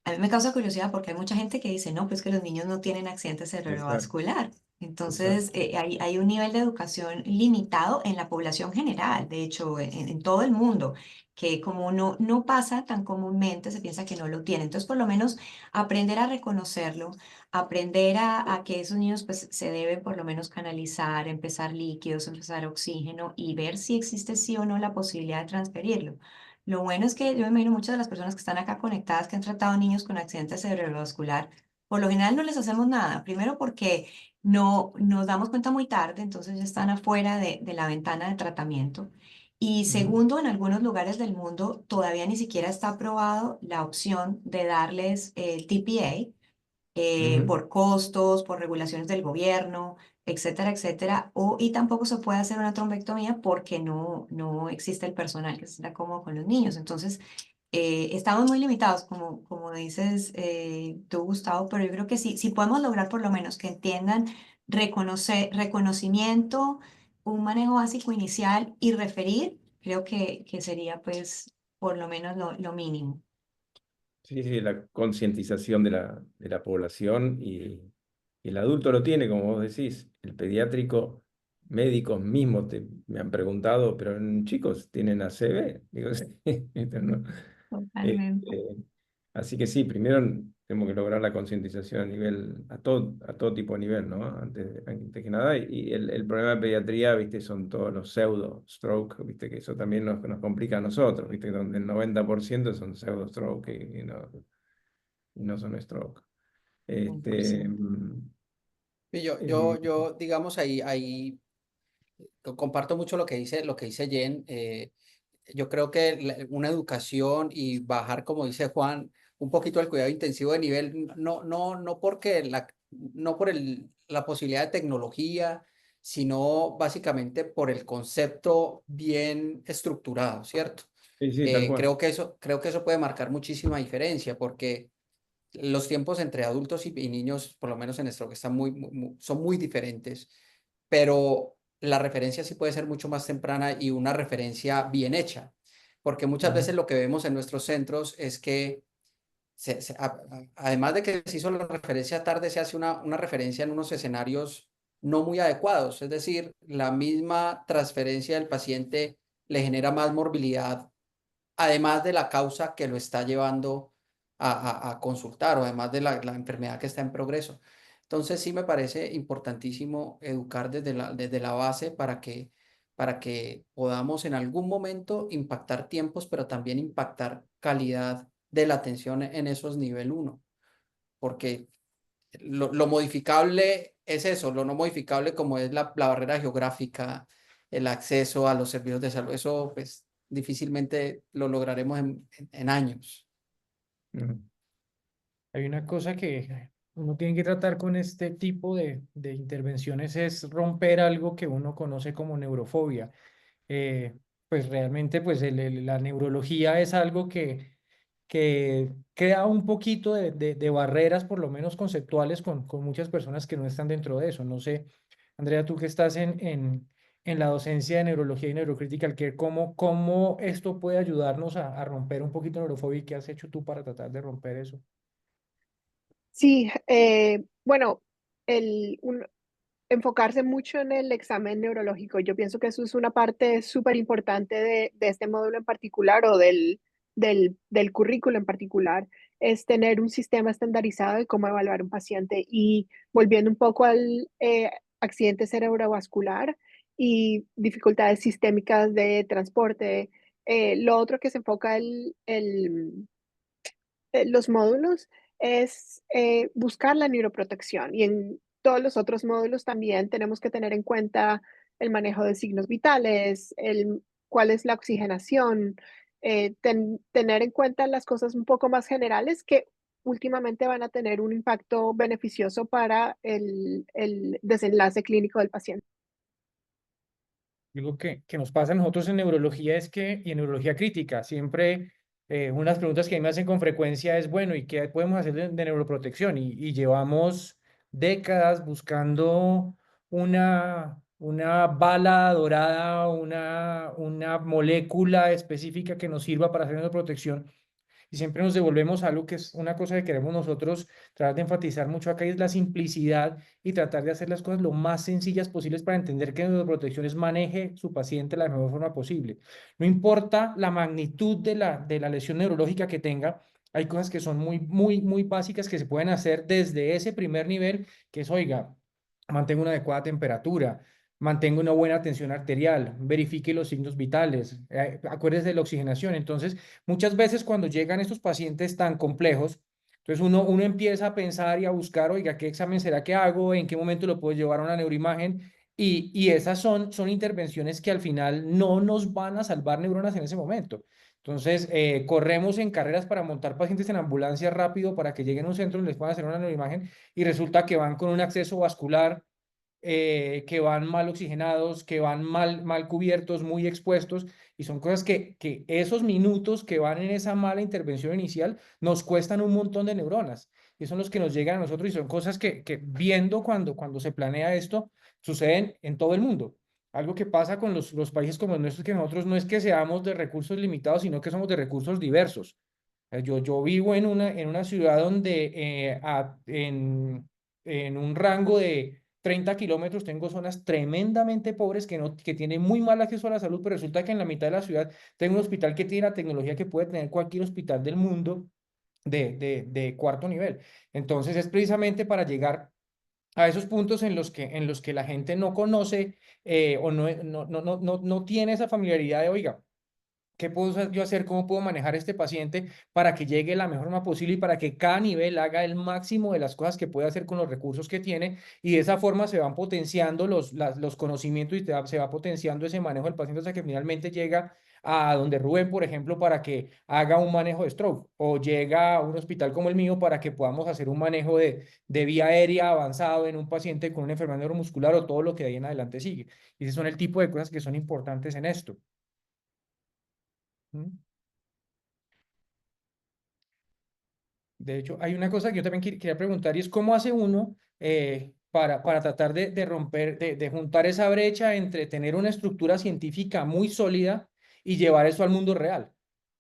a mí me causa curiosidad porque hay mucha gente que dice, no, pues que los niños no tienen accidente Exacto, cerebrovascular. Entonces, exacto. hay un nivel de educación limitado en la población general, de hecho, en todo el mundo, que como no pasa tan comúnmente, se piensa que no lo tienen. Entonces, por lo menos aprender a reconocerlo, aprender a que esos niños pues, se deben por lo menos canalizar, empezar líquidos, empezar oxígeno y ver si existe sí o no la posibilidad de transferirlo. Lo bueno es que yo me imagino muchas de las personas que están acá conectadas, que han tratado niños con accidente cerebrovascular, por lo general no les hacemos nada. Primero porque no nos damos cuenta muy tarde, entonces ya están afuera de la ventana de tratamiento. Y Ujú, segundo, en algunos lugares del mundo todavía ni siquiera está aprobado la opción de darles TPA, ujú. por costos, por regulaciones del gobierno, etcétera, etcétera. Y tampoco se puede hacer una trombectomía porque no existe el personal que se sienta cómodo con los niños. Entonces, estamos muy limitados, como dices tú, Gustavo, pero yo creo que sí, si podemos lograr por lo menos que entiendan reconocimiento, un manejo básico inicial y referir, creo que sería pues por lo menos lo mínimo. Sí, sí, la concientización de la población y el adulto lo tiene, como vos decís. El pediátrico, médicos mismos me han preguntado, pero chicos, ¿tienen ACV? Digo, sí, no. Totalmente. Este, Así que sí, primero tenemos que lograr la concientización a todo tipo de nivel, ¿no? Antes que nada. Y el problema de pediatría, ¿viste? Son todos los pseudo stroke, ¿viste? Que eso también nos complica a nosotros, ¿viste? Donde el 90% son pseudo stroke y no son stroke. Este, 100%. mm, Y yo, eh, yo, yo, digamos, ahí comparto mucho lo que dice Jen. Yo creo que una educación y bajar, como dice Juan, un poquito el cuidado intensivo de nivel, no porque no por la posibilidad de tecnología, sino básicamente por el concepto bien estructurado, ¿cierto? sí, sí, tal cual. Creo que eso puede marcar muchísima diferencia porque los tiempos entre adultos y niños, por lo menos en nuestro que están son muy diferentes, pero la referencia sí puede ser mucho más temprana y una referencia bien hecha, porque muchas Ujú. veces lo que vemos en nuestros centros es que además de que se hizo la referencia tarde, se hace una referencia en unos escenarios no muy adecuados, es decir, la misma transferencia del paciente le genera más morbilidad además de la causa que lo está llevando a consultar o además de la enfermedad que está en progreso. Entonces sí me parece importantísimo educar desde la base para que podamos en algún momento impactar tiempos, pero también impactar calidad de la atención en esos nivel uno, porque lo modificable es eso, lo no modificable como es la barrera geográfica, el acceso a los servicios de salud, eso pues difícilmente lo lograremos en años. Ujú. Hay una cosa que uno tiene que tratar con este tipo de intervenciones es romper algo que uno conoce como neurofobia. Eh, pues realmente pues la neurología es algo que crea un poquito de barreras, por lo menos conceptuales, con muchas personas que no están dentro de eso. No sé, Andrea, tú que estás en la docencia de neurología y neurocritical care, cómo esto puede ayudarnos a romper un poquito neurofobia y qué has hecho tú para tratar de romper eso. Sí, bueno, enfocarse mucho en el examen neurológico. Yo pienso que eso es una parte súper importante de este módulo en particular o del currículo en particular, es tener un sistema estandarizado de cómo evaluar un paciente. Y volviendo un poco al accidente cerebrovascular y dificultades sistémicas de transporte, lo otro que se enfoca los módulos es buscar la neuroprotección y en todos los otros módulos también tenemos que tener en cuenta el manejo de signos vitales, cuál es la oxigenación, tener en cuenta las cosas un poco más generales que últimamente van a tener un impacto beneficioso para el desenlace clínico del paciente. Algo que nos pasa a nosotros en neurología es que, y en neurología crítica, siempre unas preguntas que a mí me hacen con frecuencia es, bueno, ¿y qué podemos hacer de neuroprotección? Y llevamos décadas buscando una bala dorada, una molécula específica que nos sirva para hacer neuroprotección. Y siempre nos devolvemos a algo que es una cosa que queremos nosotros tratar de enfatizar mucho acá, y es la simplicidad y tratar de hacer las cosas lo más sencillas posibles para entender que neuroprotecciones maneje su paciente de la mejor forma posible. No importa la magnitud de la lesión neurológica que tenga, hay cosas que son muy básicas que se pueden hacer desde ese primer nivel, que es, oiga, mantenga una adecuada temperatura, mantenga una buena tensión arterial, verifique los signos vitales, acuérdese de la oxigenación. Entonces, muchas veces cuando llegan estos pacientes tan complejos, entonces uno empieza a pensar y a buscar, oiga, ¿qué examen será que hago? ¿En qué momento lo puedo llevar a una neuroimagen? Y esas son intervenciones que al final no nos van a salvar neuronas en ese momento. Entonces, corremos en carreras para montar pacientes en ambulancia rápido para que lleguen a un centro y les puedan hacer una neuroimagen y resulta que van con un acceso vascular, que van mal oxigenados, que van mal cubiertos, muy expuestos, y son cosas que esos minutos que van en esa mala intervención inicial nos cuestan un montón de neuronas, y son los que nos llegan a nosotros, y son cosas que viendo cuando se planea esto, suceden en todo el mundo. Algo que pasa con los países como el nuestro es que nosotros no es que seamos de recursos limitados, sino que somos de recursos diversos. Yo vivo en una ciudad donde en un rango de 30 kilómetros tengo zonas tremendamente pobres que tienen muy mal acceso a la salud, pero resulta que en la mitad de la ciudad tengo un hospital que tiene la tecnología que puede tener cualquier hospital del mundo de cuarto nivel. Entonces es precisamente para llegar a esos puntos en los que la gente no conoce, o no tiene esa familiaridad de, oiga, ¿qué puedo yo hacer? ¿Cómo puedo manejar este paciente para que llegue de la mejor forma posible y para que cada nivel haga el máximo de las cosas que puede hacer con los recursos que tiene? Y de esa forma se van potenciando los conocimientos y se va potenciando ese manejo del paciente hasta que finalmente llega a donde Rubén, por ejemplo, para que haga un manejo de stroke, o llega a un hospital como el mío para que podamos hacer un manejo de vía aérea avanzado en un paciente con una enfermedad neuromuscular o todo lo que de ahí en adelante sigue. Y ese son el tipo de cosas que son importantes en esto. ¿Mm? De hecho, hay una cosa que yo también quería preguntar, y es cómo hace uno para tratar de romper, de juntar esa brecha entre tener una estructura científica muy sólida y llevar eso al mundo real.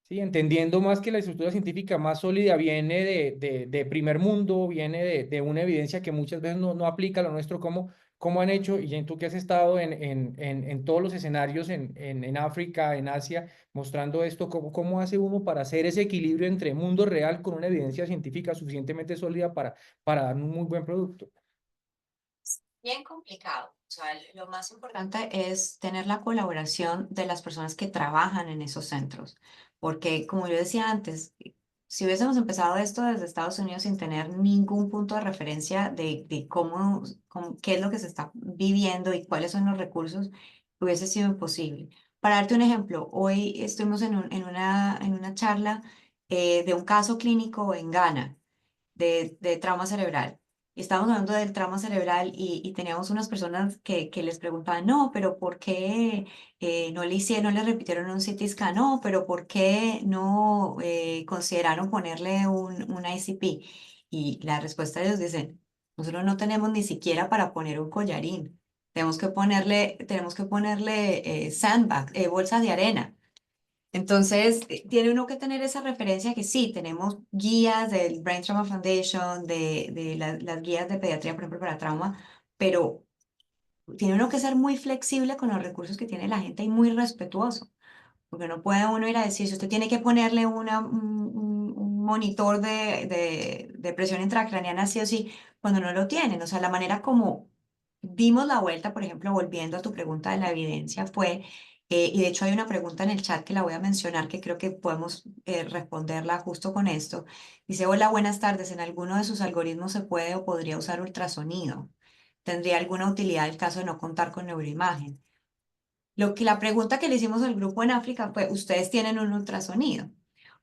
¿Sí? Entendiendo más que la estructura científica más sólida viene de primer mundo, viene de una evidencia que muchas veces no aplica a lo nuestro, cómo han hecho, y tú que has estado en todos los escenarios en África, en Asia, mostrando esto, cómo hace uno para hacer ese equilibrio entre mundo real con una evidencia científica suficientemente sólida para dar un muy buen producto. Bien complicado. O sea, lo más importante es tener la colaboración de las personas que trabajan en esos centros, porque como yo decía antes, si hubiésemos empezado esto desde Estados Unidos sin tener ningún punto de referencia de qué es lo que se está viviendo y cuáles son los recursos, hubiese sido imposible. Para darte un ejemplo, hoy estuvimos en una charla de un caso clínico en Ghana de trauma cerebral. Y estábamos hablando del trauma cerebral y teníamos unas personas que les preguntaban, no, pero ¿por qué no le hicieron, no le repitieron un CT scan? No, pero ¿por qué no consideraron ponerle un ICP? Y la respuesta de ellos dicen, nosotros no tenemos ni siquiera para poner un collarín. tenemos que ponerle sandbag, bolsas de arena. Entonces, tiene uno que tener esa referencia que sí, tenemos guías del Brain Trauma Foundation, las guías de pediatría, por ejemplo, para trauma, pero tiene uno que ser muy flexible con los recursos que tiene la gente y muy respetuoso. Porque no puede uno ir a decir, si usted tiene que ponerle un monitor de presión intracraneana sí o sí, cuando no lo tienen. O sea, la manera como dimos la vuelta, por ejemplo, volviendo a tu pregunta de la evidencia, fue, y de hecho hay una pregunta en el chat que la voy a mencionar, que creo que podemos responderla justo con esto. Dice, hola, buenas tardes. ¿En alguno de sus algoritmos se puede o podría usar ultrasonido? ¿Tendría alguna utilidad el caso de no contar con neuroimagen? La pregunta que le hicimos al grupo en África fue, ¿ustedes tienen un ultrasonido?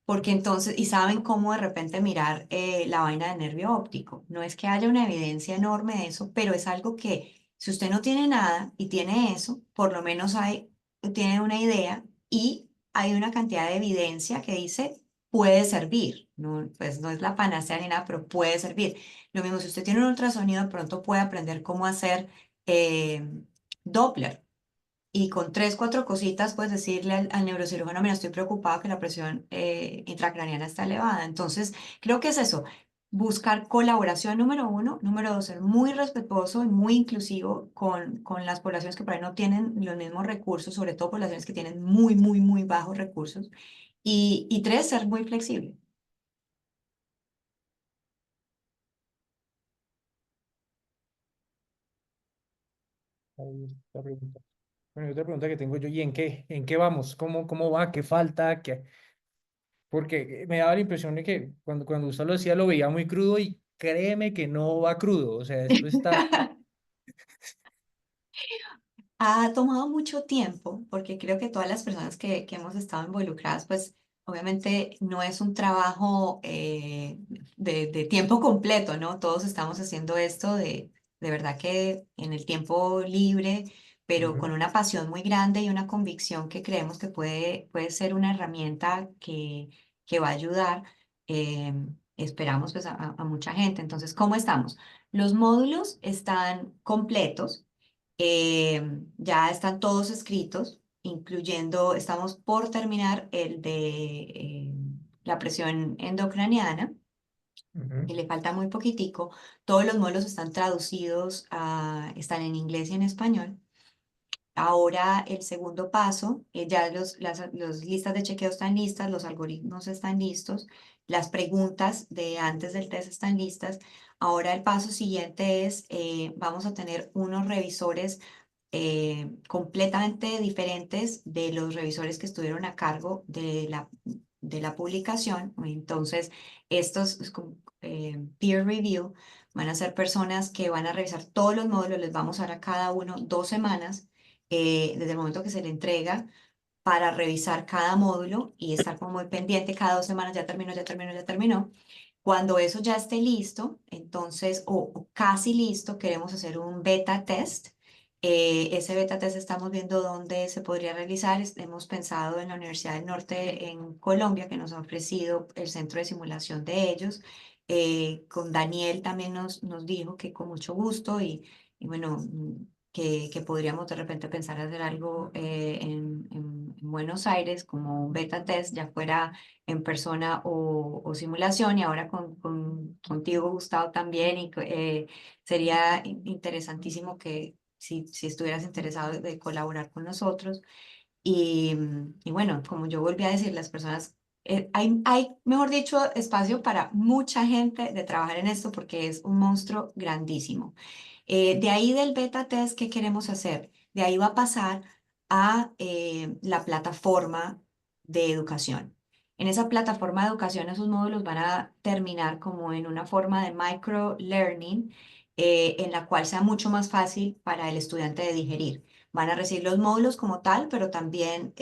Porque entonces, y saben cómo de repente mirar la vaina de nervio óptico. No es que haya una evidencia enorme de eso, pero es algo que si usted no tiene nada y tiene eso, por lo menos tiene una idea y hay una cantidad de evidencia que dice puede servir. No, pues no es la panacea ni nada, pero puede servir. Lo mismo, si usted tiene un ultrasonido, de pronto puede aprender cómo hacer eh, Doppler y con tres, cuatro cositas, pues decirle al neurocirujano, mira, estoy preocupado que la presión intracraneana está elevada. Entonces, creo que es eso, buscar colaboración número uno, número dos, ser muy respetuoso y muy inclusivo con las poblaciones que por ahí no tienen los mismos recursos, sobre todo poblaciones que tienen muy, muy, muy bajos recursos. Y tres, ser muy flexible. Ahí está la pregunta. Bueno, y otra pregunta que tengo yo, ¿y en qué vamos? ¿Cómo va? ¿Qué falta? Porque me daba la impresión de que cuando usted lo decía lo veía muy crudo y créeme que no va crudo. O sea, esto está... Ha tomado mucho tiempo porque creo que todas las personas que hemos estado involucradas, pues obviamente no es un trabajo de tiempo completo, ¿no? Todos estamos haciendo esto de verdad que en el tiempo libre, pero con Ujú. una pasión muy grande y una convicción que creemos que puede ser una herramienta que va a ayudar. eh, Esperamos pues a mucha gente. Entonces, ¿cómo estamos? Los módulos están completos. Ya están todos escritos, incluyendo, estamos por terminar el de la presión endocraniana, Ujú. que le falta muy poquitico. Todos los módulos están traducidos, están en inglés y en español. Ahora el segundo paso, ya los listas de chequeo están listas, los algoritmos están listos, las preguntas de antes del test están listas. Ahora el paso siguiente es, vamos a tener unos revisores completamente diferentes de los revisores que estuvieron a cargo de la publicación. Entonces, estos peer review van a ser personas que van a revisar todos los módulos, les vamos a dar a cada uno 2 semanas desde el momento que se le entrega para revisar cada módulo y estar como muy pendiente cada 2 semanas, ya terminó, ya terminó, ya terminó. Cuando eso ya esté listo, entonces, o casi listo, queremos hacer un beta test. Ese beta test estamos viendo dónde se podría realizar. Hemos pensado en la Universidad del Norte en Colombia, que nos ha ofrecido el centro de simulación de ellos. Con Daniel también nos dijo que con mucho gusto y bueno, que podríamos de repente pensar hacer algo en Buenos Aires como un beta test, ya fuera en persona o simulación, y ahora contigo, Gustavo, también, y sería interesantísimo que si estuvieras interesado de colaborar con nosotros. Y bueno, como yo volví a decir, las personas, mejor dicho, espacio para mucha gente de trabajar en esto porque es un monstruo grandísimo. De ahí del beta test, ¿qué queremos hacer? De ahí va a pasar a la plataforma de educación. En esa plataforma de educación, esos módulos van a terminar como en una forma de micro learning, en la cual sea mucho más fácil para el estudiante de digerir. Van a recibir los módulos como tal, pero también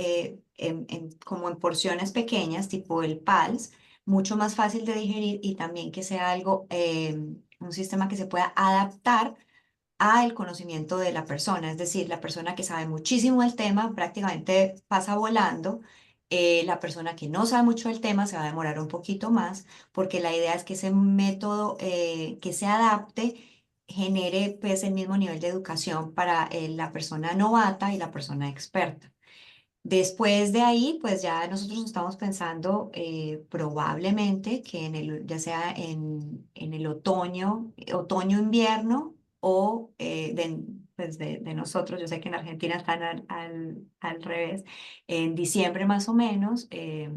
como en porciones pequeñas, tipo el PALS, mucho más fácil de digerir y también que sea algo, un sistema que se pueda adaptar al conocimiento de la persona. Es decir, la persona que sabe muchísimo del tema prácticamente pasa volando. La persona que no sabe mucho del tema se va a demorar un poquito más, porque la idea es que ese método que se adapte genere pues el mismo nivel de educación para la persona novata y la persona experta. Después de ahí, pues ya nosotros estamos pensando probablemente que ya sea en el otoño-invierno o pues de nosotros, yo sé que en Argentina están al revés, en diciembre más o menos,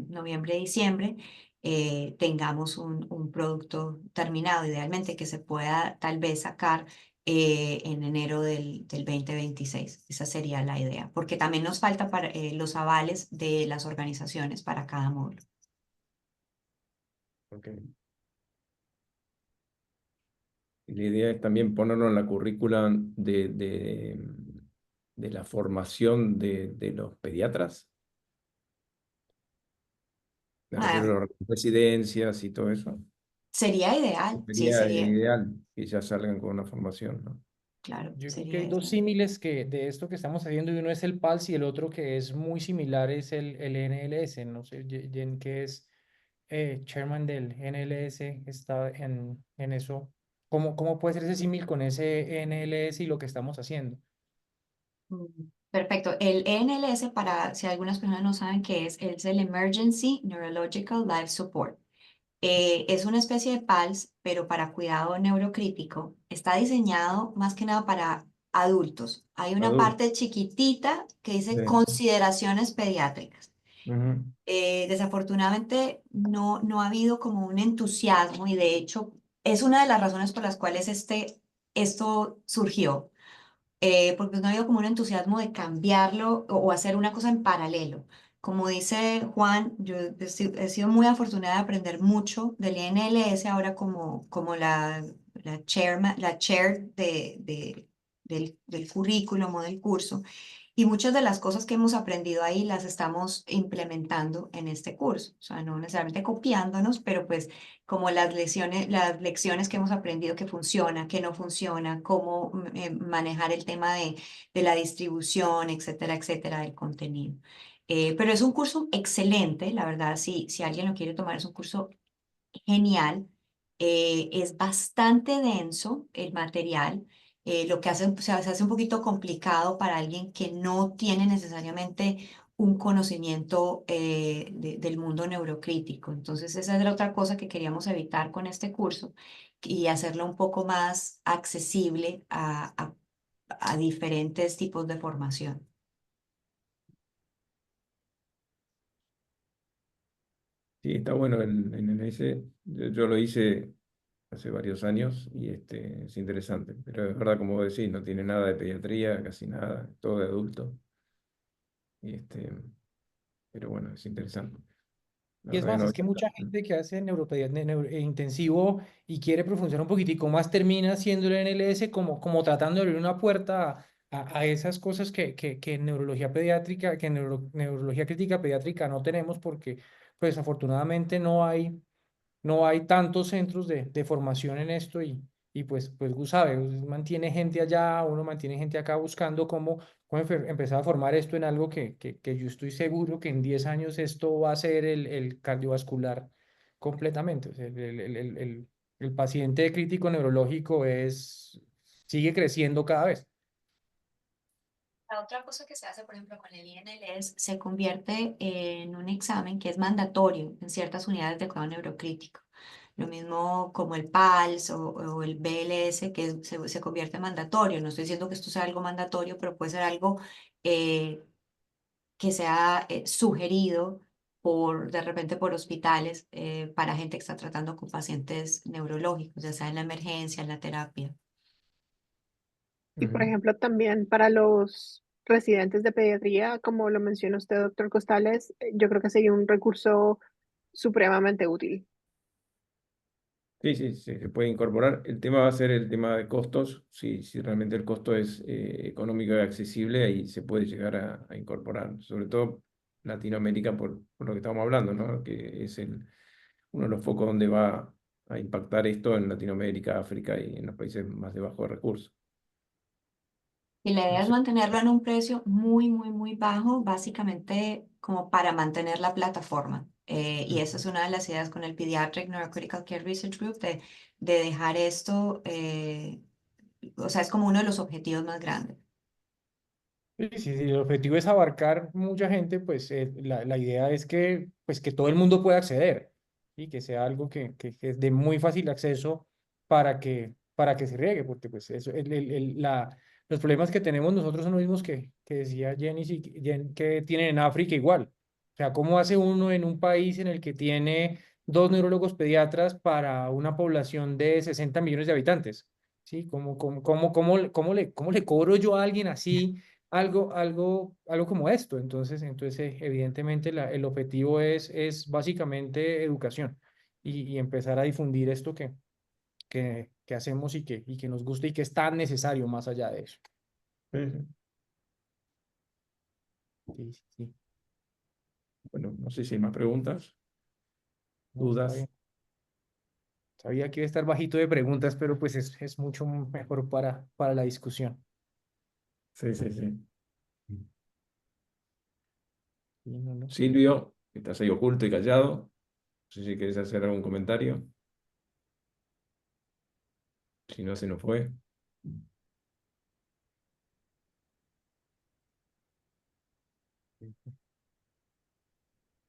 noviembre-diciembre, tengamos un producto terminado, idealmente que se pueda tal vez sacar en enero del 2026. Esa sería la idea, porque también nos falta para, los avales de las organizaciones para cada módulo. Okay. Y la idea es también ponerlo en la currícula de la formación de los pediatras. Me Ah, refiero a las residencias y todo eso. sería ideal, sí, Sería sería, ideal que ya salgan con una formación, ¿no? claro, Yo creo que sería hay dos ideal. símiles de esto que estamos haciendo, y uno es el PALS y el otro que es muy similar es el NLS. No sé, Jen, que es chairman del NLS, está en eso. ¿Cómo puede ser ese símil con ese NLS y lo que estamos haciendo? Perfecto. El ENLS, para si algunas personas no saben qué es el Emergency Neurological Life Support. Es una especie de PALS, pero para cuidado neurocrítico. Está diseñado más que nada para adultos. Hay una Adulto. parte chiquitita que dice Sí. consideraciones pediátricas. Ujú. Desafortunadamente no ha habido como un entusiasmo, y de hecho es una de las razones por las cuales esto surgió, porque no ha habido como un entusiasmo de cambiarlo o hacer una cosa en paralelo. Como dice Juan, yo he sido muy afortunada de aprender mucho del INLS ahora como la chair del currículum o del curso. Y muchas de las cosas que hemos aprendido ahí las estamos implementando en este curso. O sea, no necesariamente copiándonos, pero pues como las lecciones que hemos aprendido que funciona, que no funciona, cómo manejar el tema de la distribución, etcétera, etcétera, del contenido. Pero es un curso excelente, la verdad, si alguien lo quiere tomar, es un curso genial. Es bastante denso el material, lo que se hace un poquito complicado para alguien que no tiene necesariamente un conocimiento del mundo neurocrítico. Entonces, esa es la otra cosa que queríamos evitar con este curso y hacerlo un poco más accesible a diferentes tipos de formación. Sí, está bueno el NLS. Yo lo hice hace varios años y es interesante. Pero es verdad, como vos decís, no tiene nada de pediatría, casi nada, todo de adulto. Y pero bueno, es interesante. La Y es verdad que más, no es que mucha gente que hace intensivo y quiere profundizar un poquitico más, termina haciendo el NLS como tratando de abrir una puerta a esas cosas que en neurología pediátrica, que en neurología crítica pediátrica no tenemos, porque pues afortunadamente no hay tantos centros de formación en esto, y pues Gus sabe, Gus mantiene gente allá, uno mantiene gente acá buscando cómo empezar a formar esto en algo que yo estoy seguro que en 10 años esto va a ser el cardiovascular completamente. O sea, el paciente crítico neurológico sigue creciendo cada vez. La otra cosa que se hace, por ejemplo, con el INLS, se convierte en un examen que es mandatorio en ciertas unidades de cuidado neurocrítico. Lo mismo como el PALS o el BLS, que se convierte en mandatorio. No estoy diciendo que esto sea algo mandatorio, pero puede ser algo eh, que sea sugerido de repente por hospitales para gente que está tratando con pacientes neurológicos, ya sea en la emergencia, en la terapia. Y por Ujú. ejemplo, también para los residentes de pediatría, como lo menciona usted, doctor Costales, yo creo que sería un recurso supremamente útil. Sí, sí, sí, se puede incorporar. El tema va a ser el tema de costos. Si realmente el costo es económico y accesible, ahí se puede llegar a incorporar. Sobre todo Latinoamérica, por lo que estamos hablando, ¿no? Que es uno de los focos donde va a impactar esto en Latinoamérica, África y en los países más de bajos recursos. Y la idea No es sé. mantenerlo en un precio muy, muy, muy bajo, básicamente como para mantener la plataforma. Y esa es una de las ideas con el Pediatric Neurocritical Care Research Group, de dejar esto o sea, es como uno de los objetivos más grandes. Sí, sí, sí, el objetivo es abarcar mucha gente, pues la idea es que, pues, que todo el mundo pueda acceder y que sea algo que es de muy fácil acceso para que se riegue, porque pues eso, los problemas que tenemos nosotros son los mismos que decía Jenny, que tienen en África igual. O sea, ¿cómo hace uno en un país en el que tiene dos neurólogos pediatras para una población de 60 millones de habitantes? ¿Sí? ¿Cómo le cobro yo a alguien así? Algo como esto. Entonces evidentemente el objetivo es básicamente educación y empezar a difundir esto que hacemos y que nos gusta y que es tan necesario más allá de eso. Sí, sí. Sí, sí, sí. Bueno, no sé si hay más preguntas, No, está dudas. bien. Sabía que iba a estar bajito de preguntas, pero pues es mucho mejor para la discusión. Sí, sí, sí. Sí, no, no. Silvio, que estás ahí oculto y callado. No sé si quieres hacer algún comentario. Si no, se nos fue.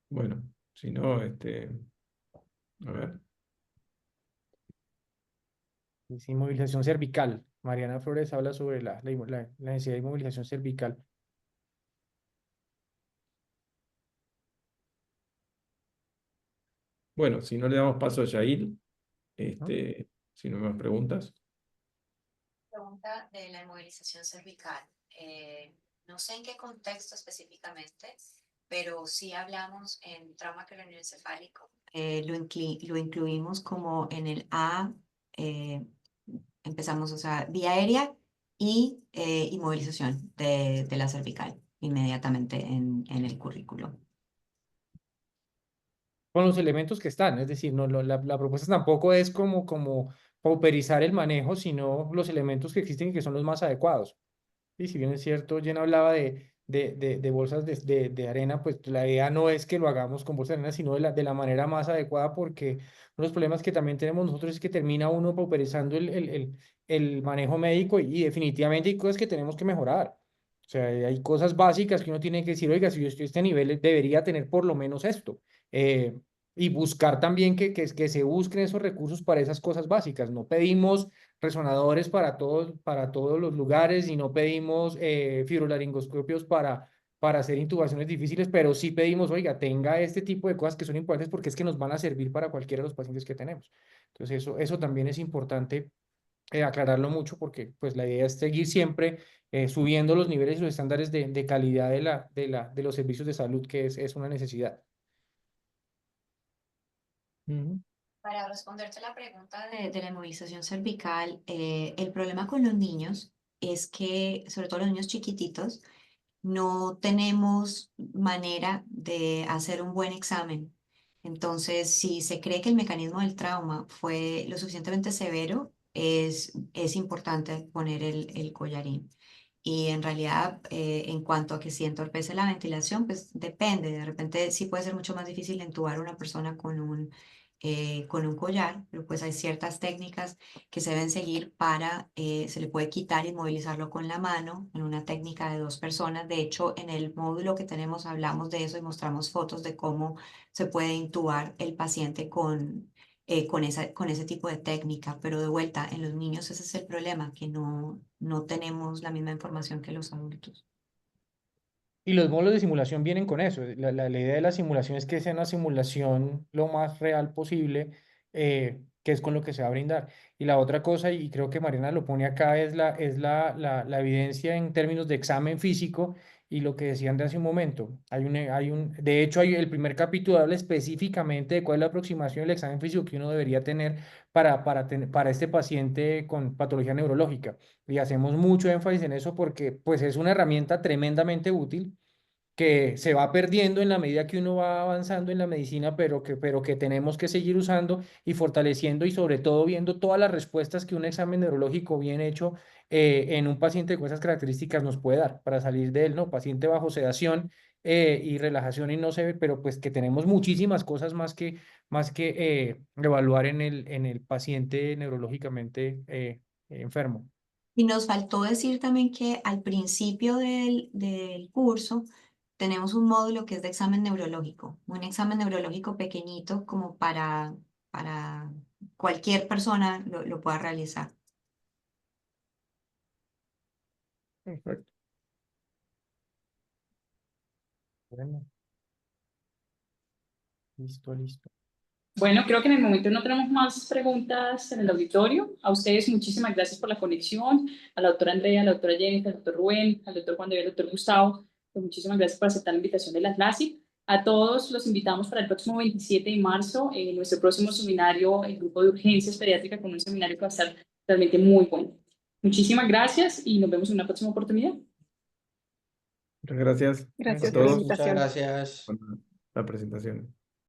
Bueno, si no, a ver. Sí, sí, movilización cervical. Mariana Flores habla sobre la necesidad de movilización cervical. Bueno, si no le damos paso a Yair, ¿No? si no hay más preguntas. Pregunta de la inmovilización cervical. No sé en qué contexto específicamente, pero sí hablamos en trauma craneoencefálico. Lo incluimos como en el A, eh, empezamos, o sea, vía aérea y inmovilización de la cervical inmediatamente en el currículo. Con los elementos que están, es decir, no, la propuesta tampoco es como pauperizar el manejo, sino los elementos que existen y que son los más adecuados. Y si bien es cierto, Jen hablaba de bolsas de arena, pues la idea no es que lo hagamos con bolsas de arena, sino de la manera más adecuada, porque uno de los problemas que también tenemos nosotros es que termina uno pauperizando el manejo médico y definitivamente hay cosas que tenemos que mejorar. O sea, hay cosas básicas que uno tiene que decir, oiga, si yo estoy a este nivel, debería tener por lo menos esto. Eh, y buscar también que se busquen esos recursos para esas cosas básicas. No pedimos resonadores para todos los lugares y no pedimos fibrolaringoscopios para hacer intubaciones difíciles, pero sí pedimos, oiga, tenga este tipo de cosas que son importantes porque es que nos van a servir para cualquiera de los pacientes que tenemos. Entonces, eso también es importante aclararlo mucho porque pues la idea es seguir siempre subiendo los niveles y los estándares de calidad de los servicios de salud, que es una necesidad. Ujú. Para responderte la pregunta de la inmovilización cervical, el problema con los niños es que, sobre todo los niños chiquititos, no tenemos manera de hacer un buen examen. Entonces, si se cree que el mecanismo del trauma fue lo suficientemente severo, es importante poner el collarín. Y en realidad, en cuanto a que si entorpece la ventilación, pues depende. De repente sí puede ser mucho más difícil entubar a una persona con un collar, pero pues hay ciertas técnicas que se deben seguir para, se le puede quitar y movilizarlo con la mano en una técnica de dos personas. De hecho, en el módulo que tenemos hablamos de eso y mostramos fotos de cómo se puede intubar el paciente con ese tipo de técnica, pero de vuelta, en los niños ese es el problema, que no tenemos la misma información que los adultos. Y los módulos de simulación vienen con eso. La idea de la simulación es que sea una simulación lo más real posible, que es con lo que se va a brindar. Y la otra cosa, y creo que Mariana lo pone acá, la evidencia en términos de examen físico y lo que decían de hace un momento. De hecho, el primer capítulo habla específicamente de cuál es la aproximación del examen físico que uno debería tener para este paciente con patología neurológica. Y hacemos mucho énfasis en eso porque pues, es una herramienta tremendamente útil que se va perdiendo en la medida que uno va avanzando en la medicina, pero que tenemos que seguir usando y fortaleciendo y sobre todo viendo todas las respuestas que un examen neurológico bien hecho en un paciente con esas características nos puede dar para salir de él, ¿no? Paciente bajo sedación y relajación y no se ve, pero pues que tenemos muchísimas cosas más que evaluar en el paciente neurológicamente enfermo. Y nos faltó decir también que al principio del curso tenemos un módulo que es de examen neurológico, un examen neurológico pequeñito como para cualquier persona lo pueda realizar. Perfecto. Bueno. Listo, listo. Bueno, creo que en el momento no tenemos más preguntas en el auditorio. A ustedes muchísimas gracias por la conexión, a la doctora Andrea, a la doctora Jennifer, al doctor Rubén, al doctor Juan David, al doctor Gustavo. Pues muchísimas gracias por aceptar la invitación de la LASIP. A todos los invitamos para el próximo 27 de marzo, en nuestro próximo seminario, el grupo de urgencias pediátricas, con un seminario que va a estar realmente muy bueno. Muchísimas gracias y nos vemos en una próxima oportunidad. Muchas gracias Gracias a por la todos invitación. Muchas gracias. por la presentación.